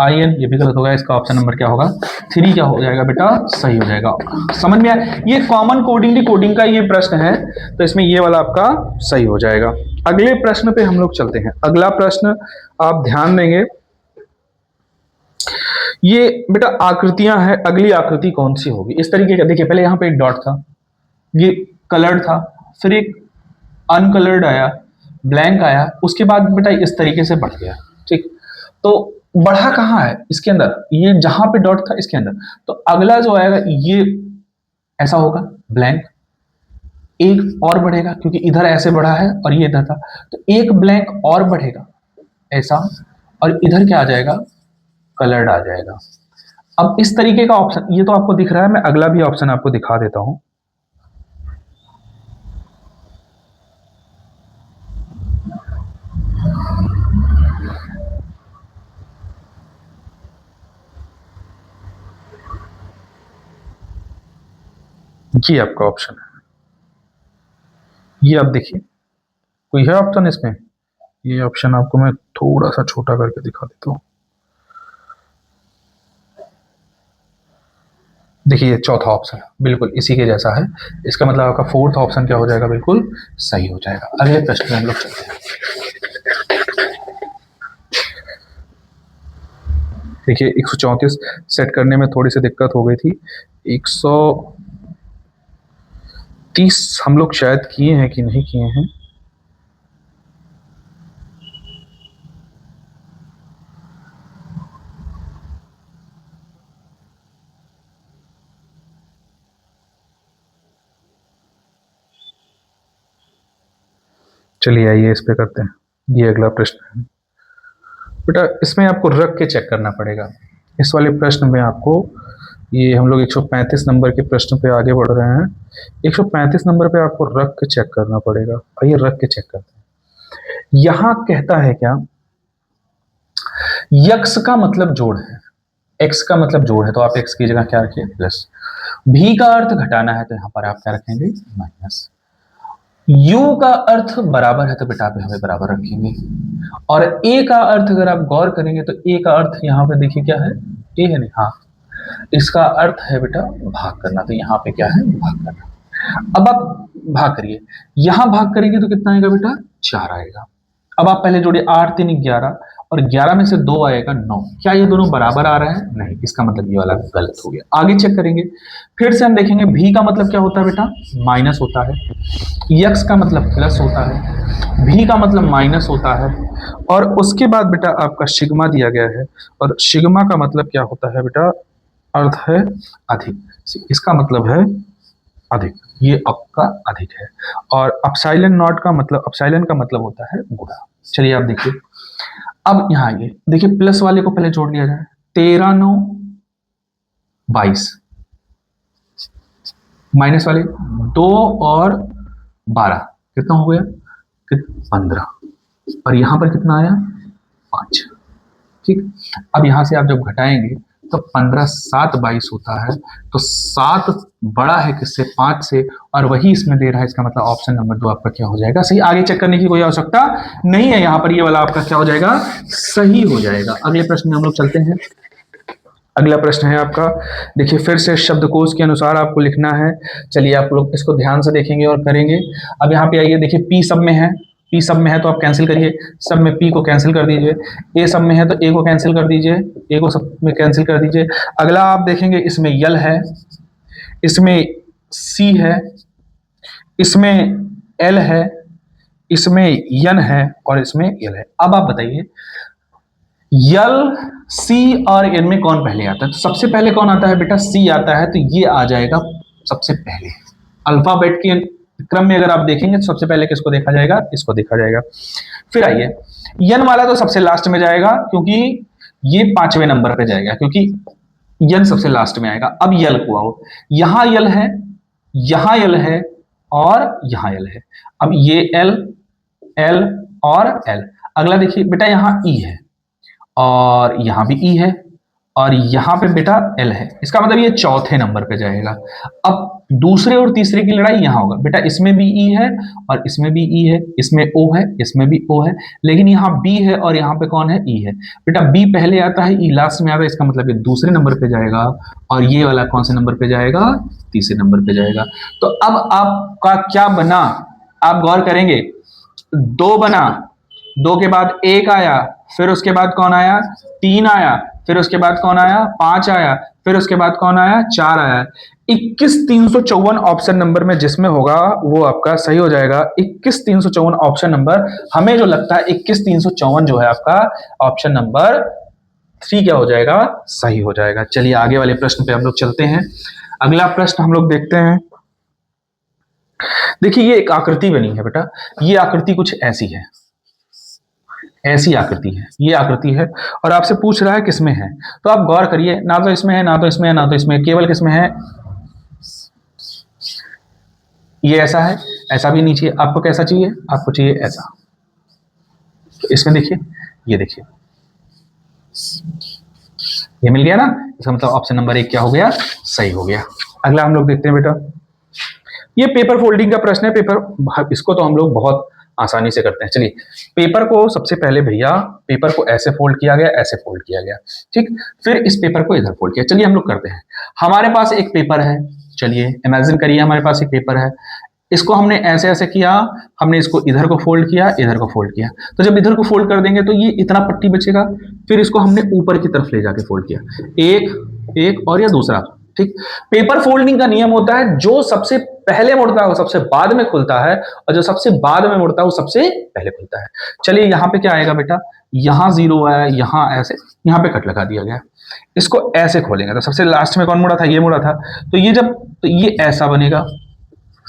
आई एन ये भी गलत हो गया। इसका ऑप्शन नंबर क्या होगा, 3 क्या हो जाएगा बेटा, सही हो जाएगा। समझ में आया, ये कॉमन कोडिंग डिकोडिंग का ये प्रश्न है, तो इसमें ये वाला आपका सही हो जाएगा। अगले प्रश्न पे हम लोग चलते हैं। अगला प्रश्न आप ध्यान देंगे, ये बेटा आकृतियां हैं, अगली आकृति कौन सी होगी, इस तरीके का। देखिए पहले यहाँ पे एक डॉट था, ये कलर्ड था, फिर एक अनकलर्ड आया, ब्लैंक आया, उसके बाद बेटा इस तरीके से बढ़ गया। ठीक, तो बढ़ा कहाँ है इसके अंदर, ये जहां पे डॉट था इसके अंदर, तो अगला जो आएगा ये ऐसा होगा, ब्लैंक। एक और बढ़ेगा क्योंकि इधर ऐसे बढ़ा है और ये इधर था, तो एक ब्लैंक और बढ़ेगा ऐसा, और इधर क्या आ जाएगा, कलर्ड आ जाएगा। अब इस तरीके का ऑप्शन ये तो आपको दिख रहा है, मैं अगला भी ऑप्शन आपको दिखा देता हूं। ये आपका ऑप्शन है, ये आप देखिए, कोई है ऑप्शन इसमें, ये ऑप्शन आपको मैं थोड़ा सा छोटा करके दिखा देता हूं। देखिए चौथा ऑप्शन बिल्कुल इसी के जैसा है, इसका मतलब आपका फोर्थ ऑप्शन क्या हो जाएगा, बिल्कुल सही हो जाएगा। अगले प्रश्न में हम लोग चलते हैं। देखिए 134 सेट करने में थोड़ी सी दिक्कत हो गई थी, 130 हम लोग शायद किए हैं कि नहीं किए हैं। चलिए आइए इस पे करते हैं, ये अगला प्रश्न है। बेटा इसमें आपको रख के चेक करना पड़ेगा। इस वाले प्रश्न में आपको, ये हम लोग 135 नंबर के प्रश्न पे आगे बढ़ रहे हैं। 135 नंबर पे आपको रख के चेक करना पड़ेगा। आइए रख के चेक करते हैं। यहां कहता है क्या, यक्स का मतलब जोड़ है, एक्स का मतलब जोड़ है, तो आप एक्स की जगह क्या रखिए प्लस। भी का अर्थ घटाना है तो यहां पर आप क्या रखेंगे माइनस। यू का अर्थ बराबर है तो बेटा पे हमें बराबर रखेंगे। और ए का अर्थ अगर आप गौर करेंगे तो ए का अर्थ यहां पे देखिए क्या है, ए है नहीं, हाँ इसका अर्थ है बेटा भाग करना, तो यहाँ पे क्या है भाग करना। अब आप भाग करिए, यहां भाग करेंगे तो कितना आएगा बेटा 4 आएगा। अब आप पहले जोड़िए 8 3 11 और 11 में से 2 आएगा 9। क्या ये दोनों बराबर आ रहा है? नहीं, इसका मतलब ये वाला गलत हो गया। आगे चेक करेंगे, फिर से हम देखेंगे भी का मतलब क्या होता है बेटा माइनस होता है, यक्स का मतलब प्लस होता है, भी का मतलब माइनस होता है, और उसके बाद बेटा आपका सिग्मा दिया गया है, और सिग्मा का मतलब क्या होता है बेटा, अर्थ है अधिक, इसका मतलब है अधिक, ये आपका अधिक है। और अपसाइलन नॉट का मतलब, अपसाइलन का मतलब होता है गुणा। चलिए आप देखिए, अब यहां आइए देखिए, प्लस वाले को पहले जोड़ लिया जाए, 13 9 22, माइनस वाले 2 और 12 कितना हो गया 15, और यहां पर कितना आया 5। ठीक, अब यहां से आप जब घटाएंगे तो 15 7 22 होता है, तो 7 बड़ा है किससे 5 से, और वही इसमें दे रहा है, इसका मतलब ऑप्शन नंबर 2 आपका क्या हो जाएगा सही। आगे चेक करने की कोई आवश्यकता नहीं है, यहां पर ये वाला आपका क्या हो जाएगा सही हो जाएगा। अगले प्रश्न में हम लोग चलते हैं। अगला प्रश्न है आपका, देखिए फिर से शब्दकोश के अनुसार आपको लिखना है। चलिए आप लोग इसको ध्यान से देखेंगे और करेंगे। अब यहाँ पे आइए, देखिए पी सब में है, पी सब में है तो आप कैंसिल करिए, सब में पी को कैंसिल कर दीजिए। ए सब में है तो ए को कैंसिल कर दीजिए, ए को सब में कैंसिल कर दीजिए। अगला आप देखेंगे, इसमें यल है, इसमें सी है, इसमें एल है, इसमें यन है, और इसमें यल है। अब आप बताइए यल सी और एन में कौन पहले आता है? तो सबसे पहले कौन आता है बेटा सी आता है, तो ये आ जाएगा सबसे पहले। अल्फाबेट के क्रम में अगर आप देखेंगे तो सबसे पहले किसको देखा जाएगा, इसको देखा जाएगा। फिर आइए, यन वाला तो सबसे लास्ट में जाएगा, क्योंकि ये 5वें नंबर पे जाएगा, क्योंकि यन सबसे लास्ट में आएगा। अब यल को आओ, यहां यल है, यहां यल है, और यहां यल है। अब ये एल, एल और एल। अगला देखिए बेटा, यहां ई है, और यहां भी ई है, और यहां पे बेटा एल है, इसका मतलब ये चौथे नंबर पे जाएगा। अब दूसरे और तीसरे की लड़ाई यहां होगा बेटा, इसमें भी ई है और इसमें भी ई है, इसमें ओ है, इसमें भी ओ है, लेकिन यहाँ बी है और यहाँ पे कौन है ई है। बेटा बी पहले आता है, ई लास्ट में आता है, इसका मतलब ये दूसरे नंबर पे जाएगा, और ये वाला कौन से नंबर पे जाएगा तीसरे नंबर पे जाएगा। तो अब आपका क्या बना, आप गौर करेंगे, 2 बना, 2 के बाद 1 आया, फिर उसके बाद कौन आया 3 आया, फिर उसके बाद कौन आया 5 आया, फिर उसके बाद कौन आया 4 आया। 21 354 ऑप्शन नंबर में जिसमें होगा वो आपका सही हो जाएगा। 21 354 ऑप्शन नंबर, हमें जो लगता है 21 354 जो है आपका ऑप्शन नंबर 3 क्या हो जाएगा सही हो जाएगा। चलिए आगे वाले प्रश्न पे हम लोग चलते हैं। अगला प्रश्न हम लोग देखते हैं। देखिए ये एक आकृति बनी है बेटा, ये आकृति कुछ ऐसी है, ऐसी आकृति है, ये आकृति है, और आपसे पूछ रहा है किसमें है। तो आप गौर करिए, ना तो इसमें है, ना तो इसमें है, ना तो इसमें, केवल किसमें है, ये ऐसा है, ऐसा भी नहीं चाहिए आपको। कैसा चाहिए आपको, चाहिए ऐसा। तो इसमें देखिए, ये देखिए, ये मिल गया ना, इसका मतलब ऑप्शन नंबर 1 क्या हो गया सही हो गया। अगला हम लोग देखते हैं बेटा, ये पेपर फोल्डिंग का प्रश्न है। पेपर, इसको तो हम लोग बहुत आसानी से करते हैं। चलिए, पेपर को सबसे पहले भैया, पेपर को ऐसे फोल्ड किया गया, ऐसे फोल्ड किया गया, ठीक, फिर इस पेपर को इधर फोल्ड किया। चलिए हम लोग करते हैं। हमारे पास एक पेपर है, चलिए इमेजिन करिए हमारे पास एक पेपर है, इसको हमने ऐसे ऐसे किया, हमने इसको इधर को फोल्ड किया, इधर को फोल्ड किया। तो जब इधर को फोल्ड कर देंगे तो ये इतना पट्टी बचेगा, फिर इसको हमने ऊपर की तरफ ले जाके फोल्ड किया, एक एक और या दूसरा, ठीक। पेपर फोल्डिंग का नियम होता है, जो सबसे पहले मुड़ता है वो सबसे बाद में खुलता है, और जो सबसे बाद में मुड़ता है वो सबसे पहले खुलता है। चलिए यहाँ पे क्या आएगा बेटा, यहाँ 0 है, यहाँ ऐसे, यहाँ पे कट लगा दिया गया। इसको ऐसे खोलेंगे तो सबसे लास्ट में कौन मुड़ा था, ये मुड़ा था, तो ये जब, तो ये ऐसा बनेगा,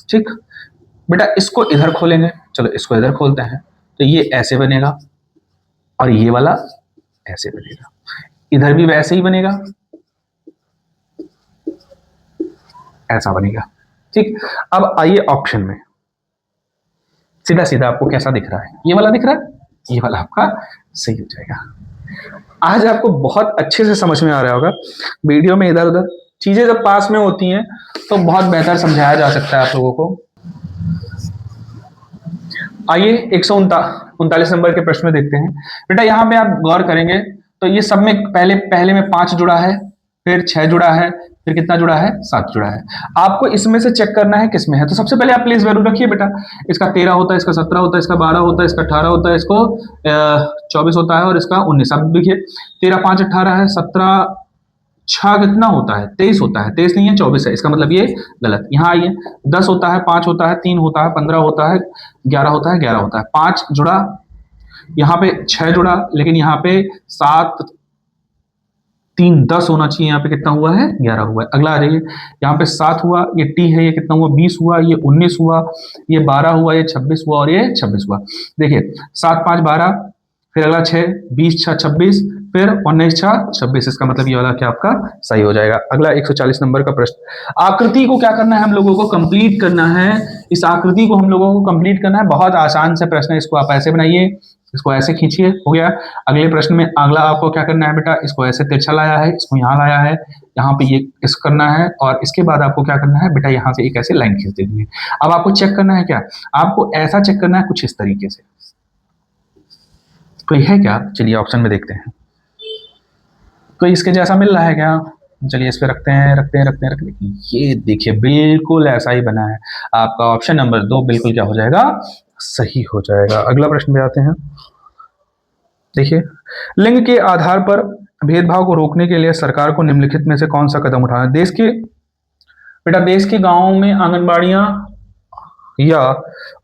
ठीक बेटा। इसको इधर खोलेंगे, चलो इसको इधर खोलते हैं, तो ये ऐसे बनेगा, और ये वाला ऐसे बनेगा, इधर भी वैसे ही बनेगा, ऐसा बनेगा। ठीक, अब आइए ऑप्शन में, सीधा सीधा आपको कैसा दिख रहा है, ये वाला दिख रहा है, ये वाला आपका सही हो जाएगा। आज आपको बहुत अच्छे से समझ में आ रहा होगा। वीडियो में इधर उधर चीजें जब पास में होती हैं तो बहुत बेहतर समझाया जा सकता है आप लोगों को। आइए 139 नंबर के प्रश्न में देखते हैं। बेटा यहाँ पे आप गौर करेंगे तो ये सब में पहले में 5 जुड़ा है, फिर 6 जुड़ा है, फिर कितना जुड़ा है, 7 जुड़ा है। आपको इसमें से चेक करना है किसमें है। तो सबसे पहले आप प्लेस वैल्यू रखिए बेटा, इसका 13 होता है, इसका 17 होता है, इसका 12 होता है, इसका 18 होता है, इसको 24 होता है और इसका 19। आप देखिए 13 5 18 है, 17 6 कितना होता है, 23 होता है, 23 नहीं है 24 है, इसका मतलब ये गलत। यहाँ आइए 10 होता है, 5 होता है, 3 होता है, 15 होता है, 11 होता है, 11 होता है, 5 जुड़ा, यहाँ पे 6 जुड़ा, लेकिन यहाँ पे 7 3 10 होना चाहिए, यहाँ पे कितना हुआ है, 11 हुआ है। अगला आ जाइए, यहाँ पे 7 हुआ, ये टी है, ये कितना हुआ, 20 हुआ, ये 19 हुआ, ये 12 हुआ, ये 26 हुआ और ये 26 हुआ। देखिए 7 5 12, फिर अगला 6 20 6 26, फिर 19 6 26, इसका मतलब ये वाला क्या आपका सही हो जाएगा। अगला 140 नंबर का प्रश्न, आकृति को क्या करना है, हम लोगों को कंप्लीट करना है। इस आकृति को हम लोगों को कंप्लीट करना है, बहुत आसान से प्रश्न है, इसको आप ऐसे बनाइए, इसको ऐसे खींचिए, हो गया। अगले प्रश्न में अगला आपको क्या करना है बेटा, इसको ऐसे तिरछा लाया है, इसको यहाँ लाया है, यहाँ पे ये इस करना है और इसके बाद आपको क्या करना है बेटा, यहाँ से एक ऐसे लाइन खींच देनी है। अब आपको चेक करना है क्या, आपको ऐसा चेक करना है कुछ इस तरीके से। कोई है क्या, चलिए ऑप्शन में देखते हैं, कोई इसके जैसा मिल रहा है क्या। चलिए इस पे रखते हैं। ये देखिए बिल्कुल ऐसा ही बना है, आपका ऑप्शन नंबर 2 बिल्कुल क्या हो जाएगा, सही हो जाएगा। अगला प्रश्न पे आते हैं। देखिए, लिंग के आधार पर भेदभाव को रोकने के लिए सरकार को निम्नलिखित में से कौन सा कदम उठाना है। देश के गांवों में आंगनबाड़ियां या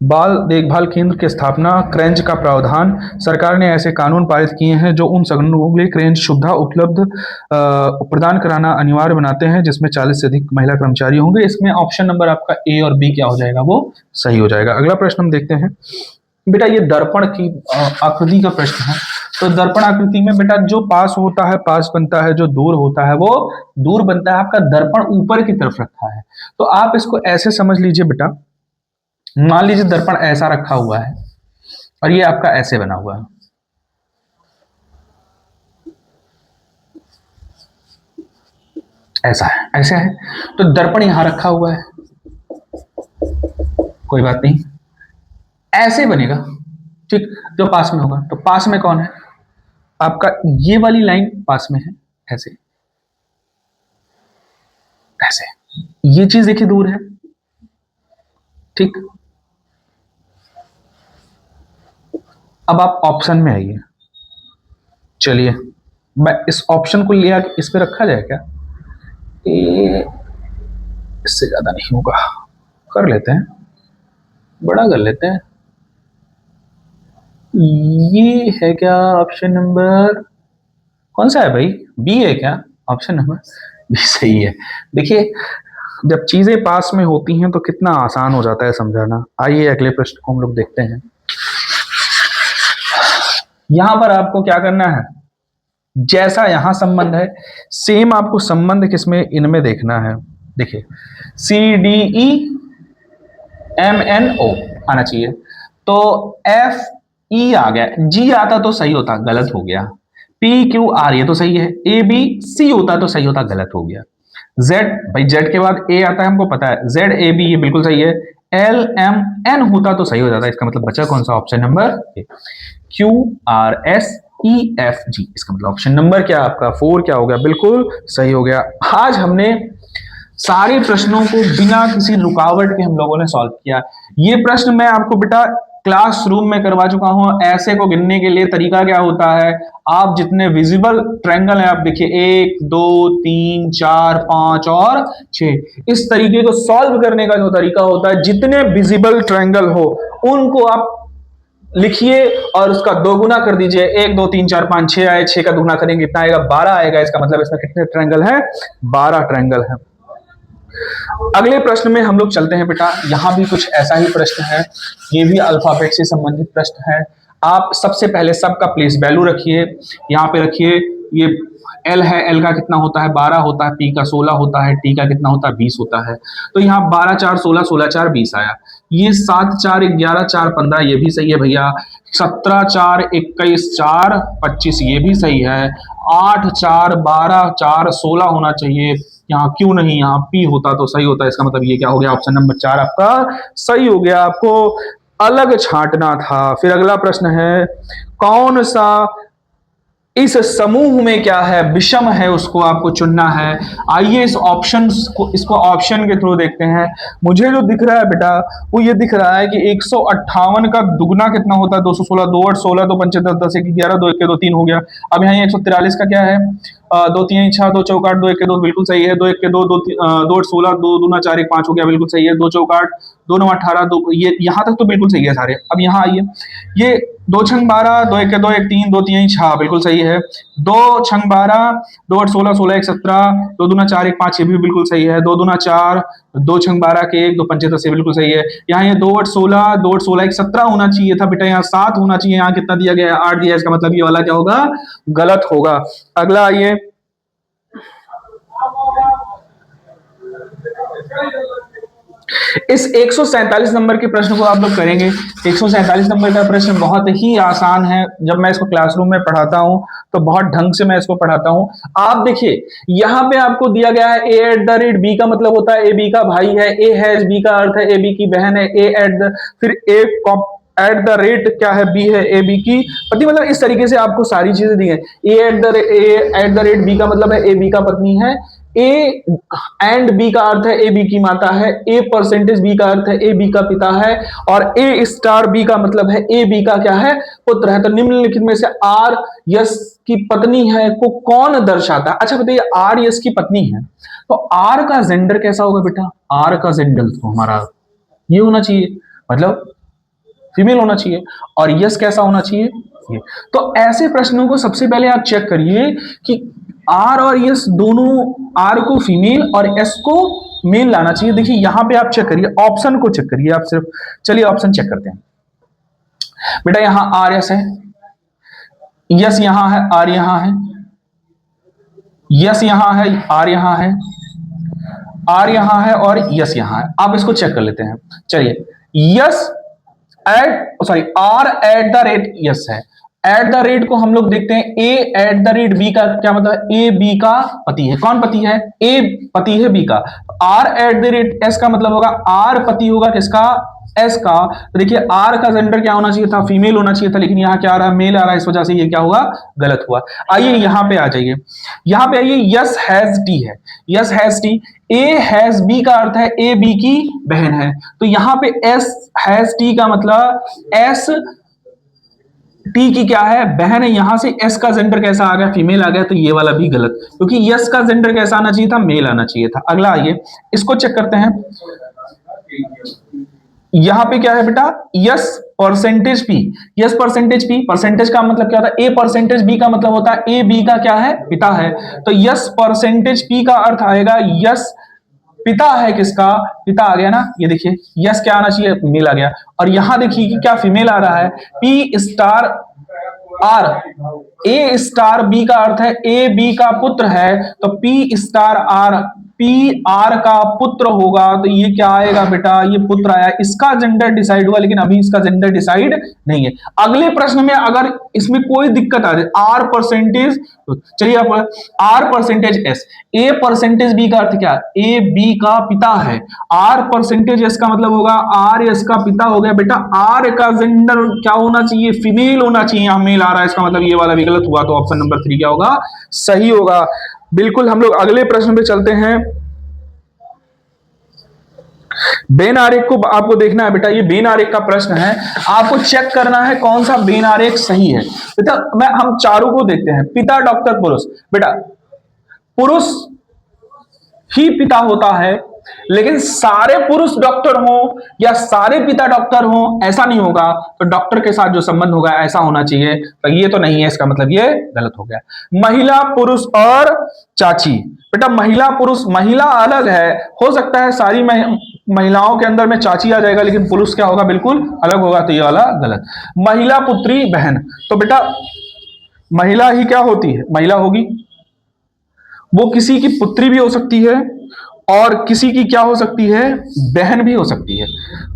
बाल देखभाल केंद्र की स्थापना, क्रेंच का प्रावधान, सरकार ने ऐसे कानून पारित किए हैं जो उन सगनों के लिए क्रेंच सुविधा उपलब्ध प्रदान कराना अनिवार्य बनाते हैं जिसमें 40 से अधिक महिला कर्मचारी होंगे। इसमें ऑप्शन नंबर आपका ए और बी क्या हो जाएगा, वो सही हो जाएगा। अगला प्रश्न हम देखते हैं बेटा, ये दर्पण की आकृति का प्रश्न है। तो दर्पण आकृति में बेटा जो पास होता है पास बनता है, जो दूर होता है वो दूर बनता है। आपका दर्पण ऊपर की तरफ रखा है, तो आप इसको ऐसे समझ लीजिए बेटा, मान लीजिए दर्पण ऐसा रखा हुआ है और ये आपका ऐसे बना हुआ है, ऐसा है, ऐसे है, तो दर्पण यहां रखा हुआ है, कोई बात नहीं, ऐसे बनेगा, ठीक, जो पास में होगा। तो पास में कौन है आपका, ये वाली लाइन पास में है, ऐसे ऐसे, ये चीज देखिए दूर है, ठीक। अब आप ऑप्शन में आइए, चलिए मैं इस ऑप्शन को लिया, इस पे रखा जाए क्या, इससे ज्यादा नहीं होगा, कर लेते हैं, बड़ा कर लेते हैं। ये है क्या ऑप्शन नंबर, कौन सा है भाई, बी है क्या ऑप्शन नंबर, बी सही है। देखिए जब चीजें पास में होती हैं तो कितना आसान हो जाता है समझाना। आइए अगले प्रश्न को हम लोग देखते हैं। यहां पर आपको क्या करना है, जैसा यहां संबंध है सेम आपको संबंध किसमें, इनमें देखना है। देखिए CDE MNO आना चाहिए, तो FE आ गया, G आता तो सही होता, गलत हो गया, PQR ये तो सही है, ABC होता तो सही होता, गलत हो गया। Z भाई Z के बाद A आता है, हमको पता है, ZAB ये बिल्कुल सही है, LMN होता तो सही हो जाता, इसका मतलब बचा कौन सा, ऑप्शन नंबर ए। QRSEFG इसका मतलब ऑप्शन नंबर क्या आपका 4 क्या हो गया, बिल्कुल सही हो गया। आज हमने सारे प्रश्नों को बिना किसी रुकावट के हम लोगों ने सॉल्व किया। ये प्रश्न मैं आपको बेटा क्लासरूम में करवा चुका हूं। ऐसे को गिनने के लिए तरीका क्या होता है, आप जितने विजिबल ट्रायंगल हैं आप देखिए 1 2 3 4 5 और 6, इस तरीके को सॉल्व करने का जो तरीका होता है, जितने विजिबल ट्रायंगल हो उनको आप लिखिए और उसका दोगुना कर दीजिए। 1 2 3 4 5 6 आए, 6 का दोगुना करेंगे कितना आएगा, 12 आएगा। इसका मतलब इसमें कितने ट्रायंगल हैं, 12 ट्रायंगल हैं। अगले प्रश्न में हम लोग चलते हैं बेटा, यहां भी कुछ ऐसा ही प्रश्न है, ये भी अल्फाबेट से संबंधित प्रश्न है। आप सबसे पहले सबका प्लेस वैल्यू रखिए, यहाँ पे रखिए। ये एल है, एल का कितना होता है 12 होता है, पी का 16 होता है, टी का कितना होता है 20 होता है। तो यहाँ 12 4 16, 16 4 20 आया। ये 7 4 11 4 15 ये भी सही है भैया। 17 4 21 4 25 ये भी सही है। 8 4 12 4 16 होना चाहिए। यहाँ क्यों नहीं, यहाँ पी होता तो सही होता। इसका मतलब ये क्या हो गया, ऑप्शन नंबर 4 आपका सही हो गया। आपको अलग छांटना था। फिर अगला प्रश्न है, कौन सा इस समूह में क्या है विषम है, उसको आपको चुनना है। आइए इस ऑप्शन को, इसको ऑप्शन के थ्रू देखते हैं। मुझे जो दिख रहा है बेटा वो ये दिख रहा है कि 158 का दुगना कितना होता है 216, 2 8 16, 2 5 10, 10 1 11, 2 1 2 3 हो गया। अब यहाँ 143 का क्या है, 2 3 6 2 चौक 8, 2 1 2 बिल्कुल सही है। 2 1 2 2 2 8 16, 2 दूना 4 1 5 हो गया, बिल्कुल सही है। 2 चौक 8, 2 9 18, 2 ये यहाँ तक तो बिल्कुल सही है सारे। अब यहाँ आइए, ये 2 6 12, 2 1 2 1 3, 2 3 6 बिल्कुल सही है। 2 6 12, 2 8 16, 16 1 17, 2 दूना 4 1 5 ये भी बिल्कुल सही है। 2 दूना 4, 2 6 12 के 1, 2 5 10 ये बिल्कुल सही है। यहाँ ये 2 8 16, 2 8 16 1 17 होना चाहिए था बेटा, यहाँ 7 होना चाहिए। यहाँ कितना दिया गया है 8 दिया है, इसका मतलब ये वाला क्या होगा, गलत होगा। अगला आइए, इस 147 नंबर के प्रश्न को आप लोग करेंगे। 147 नंबर का प्रश्न बहुत ही आसान है। जब मैं इसको क्लासरूम में पढ़ाता हूं तो बहुत ढंग से मैं इसको पढ़ाता हूं। आप देखिए यहां पे आपको दिया गया है a@b का मतलब होता है ए बी का भाई है, ए हैज बी का अर्थ है ए बी की बहन है, फिर ए एट द रेट क्या है, बी है ए बी की पत्नी। मतलब इस तरीके से आपको सारी चीजें दी है। ए एट द रेट बी का मतलब है ए बी का पत्नी है, ए एंड बी का अर्थ है ए बी की माता है, ए परसेंटेज बी का अर्थ है ए बी का पिता है, और ए स्टार बी का मतलब है ए बी का क्या है, पुत्र है। तो निम्नलिखित में से आर यस की पत्नी है को कौन दर्शाता है। अच्छा बताइए, आर यस की पत्नी है तो आर का जेंडर कैसा होगा बेटा, आर का जेंडर तो हमारा ये होना चाहिए, मतलब फीमेल होना चाहिए। और यस कैसा होना चाहिए, ये। तो ऐसे प्रश्नों को सबसे पहले आप चेक करिए कि आर और यस दोनों, आर को फीमेल और एस को मेल लाना चाहिए। देखिए यहां पे आप चेक करिए, ऑप्शन को चेक करिए आप सिर्फ। चलिए ऑप्शन चेक करते हैं बेटा। यहां आर यस है, यस यहां है, आर यहां है, यस यहां है, आर यहां है, आर यहां है और यस यहां है। आप इसको चेक कर लेते हैं। चलिए, S R at the rate S है। एट द रेट को हम लोग देखते हैं, A at the rate B का क्या मतलब, ए बी का पति है। कौन पति है, ए पति है बी का। R at the rate S का मतलब होगा आर पति होगा किसका, एस का। तो देखिए आर का जेंडर क्या होना चाहिए था, फीमेल होना चाहिए था, लेकिन यहाँ क्या आ रहा है, मेल आ रहा है। इस वजह से ये क्या हुआ, गलत हुआ। आइए यहाँ पे आ जाइए, यहाँ पे आइए, यस हैज टी है, yes has T. A has B का अर्थ है ए बी की बहन है। तो यहाँ पे एस हैज टी का मतलब एस टी की क्या है, बहन है। यहां से एस का जेंडर कैसा आ गया, फीमेल आ गया। तो ये वाला भी गलत, क्योंकि यस का जेंडर कैसा आना चाहिए था, मेल आना चाहिए था। अगला आइए, इसको चेक करते हैं। यहां पे क्या है बेटा, yes percentage P, yes percentage P. Percentage का मतलब क्या होता है, ए परसेंटेज बी का मतलब होता है ए बी का क्या है, पिता है। तो यस परसेंटेज पी का अर्थ आएगा यस पिता है किसका, पिता आ गया ना। ये देखिए यस क्या आना चाहिए, मेल आ गया। और यहां देखिए कि क्या फीमेल आ रहा है, P star R, A star B का अर्थ है ए बी का पुत्र है। तो P star R, P R का पुत्र होगा। तो ये क्या आएगा बेटा, ये पुत्र आया। इसका जेंडर डिसाइड हुआ, लेकिन अभी इसका जेंडर डिसाइड नहीं है। अगले प्रश्न में अगर इसमें कोई दिक्कत आ जाए, आर परसेंटेज, चलिए आप R percentage S, A percentage B का अर्थ क्या, ए बी का पिता है। आर परसेंटेज एस का मतलब होगा आर एस का पिता हो गया बेटा। आर का जेंडर क्या होना चाहिए, फीमेल होना चाहिए, यहां मेल आ रहा है। इसका मतलब ये वाला भी गलत हुआ। तो ऑप्शन नंबर 3 क्या होगा, सही होगा। बिल्कुल, हम लोग अगले प्रश्न पे चलते हैं। बेन आरेख को आपको देखना है बेटा, ये बेन आरेख का प्रश्न है। आपको चेक करना है कौन सा बेन आरेख सही है बेटा। हम चारों को देखते हैं। पिता डॉक्टर पुरुष, बेटा पुरुष ही पिता होता है, लेकिन सारे पुरुष डॉक्टर हो या सारे पिता डॉक्टर हो ऐसा नहीं होगा। तो डॉक्टर के साथ जो संबंध होगा ऐसा होना चाहिए। तो ये तो नहीं है, इसका मतलब ये गलत हो गया। महिला पुरुष और चाची, बेटा महिला पुरुष, महिला अलग है, हो सकता है सारी महिलाओं के अंदर में चाची आ जाएगा, लेकिन पुरुष क्या होगा, बिल्कुल अलग होगा, तो ये वाला गलत। महिला, पुत्री, बहन, तो बेटा महिला ही क्या होती है, महिला होगी, वो किसी की पुत्री भी हो सकती है और किसी की क्या हो सकती है, बहन भी हो सकती है।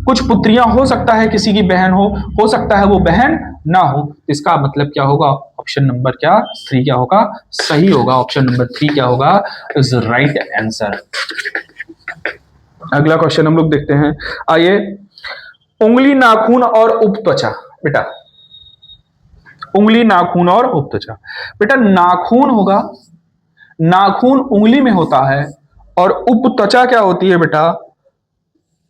कुछ पुत्रियां हो सकता है किसी की बहन हो सकता है वो बहन ना हो। इसका मतलब क्या होगा, ऑप्शन नंबर क्या 3 क्या होगा, सही होगा। ऑप्शन नंबर 3 क्या होगा, इज राइट आंसर। अगला क्वेश्चन हम लोग देखते हैं, आइए। उंगली, नाखून और उपत्वचा, बेटा उंगली, नाखून और उपत्वचा। बेटा नाखून होगा, नाखून उंगली में होता है, और उपत्वचा क्या होती है बेटा,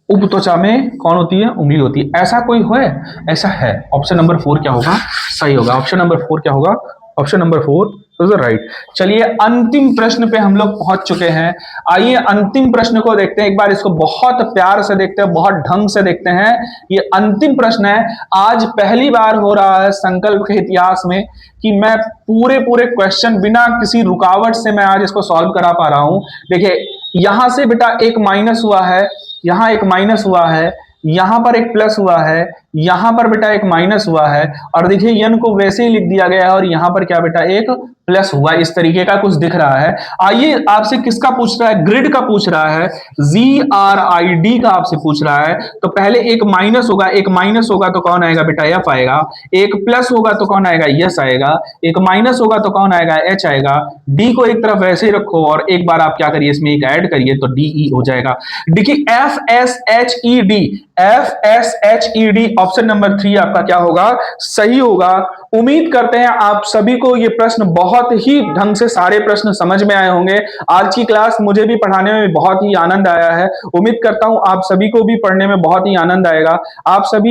उपत्वचा में कौन होती है, उंगली होती है। ऐसा कोई है, ऐसा है। ऑप्शन नंबर 4 क्या होगा, सही होगा। ऑप्शन नंबर 4 क्या होगा, ऑप्शन नंबर 4 इज राइट। चलिए अंतिम प्रश्न पे हम लोग पहुंच चुके हैं। आइए अंतिम प्रश्न को देखते हैं, एक बार इसको बहुत प्यार से देखते हैं, बहुत ढंग से देखते हैं। ये अंतिम प्रश्न है, आज पहली बार हो रहा है संकल्प के इतिहास में कि मैं पूरे क्वेश्चन बिना किसी रुकावट से मैं आज इसको सॉल्व करा पा रहा हूं। देखिए यहां से बेटा एक माइनस हुआ है, यहां एक माइनस हुआ है, यहां पर एक प्लस हुआ है, यहां पर बेटा एक माइनस हुआ है, और देखिए यन को वैसे ही लिख दिया गया है, और यहां पर क्या बेटा एक प्लस हुआ, इस तरीके का कुछ दिख रहा है। आइए आपसे किसका पूछ रहा है, ग्रिड का पूछ रहा है, GRID का आपसे पूछ रहा है। तो पहले एक माइनस होगा, एक माइनस होगा तो कौन आएगा बेटा, एफ आएगा। एक प्लस होगा तो कौन आएगा, यस आएगा। एक माइनस होगा तो कौन आएगा, एच आएगा। डी को एक तरफ ऐसे ही रखो और एक बार आप क्या करिए, इसमें एक ऐड करिए तो DE हो जाएगा। देखिए FSHED ऑप्शन नंबर 3 आपका क्या होगा, सही होगा। उम्मीद करते हैं आप सभी को ये प्रश्न बहुत ही ढंग से सारे प्रश्न समझ में आए होंगे। आज की क्लास मुझे भी पढ़ाने में बहुत ही आनंद आया है। उम्मीद करता हूं आप सभी को भी पढ़ने में बहुत ही आनंद आएगा। आप सभी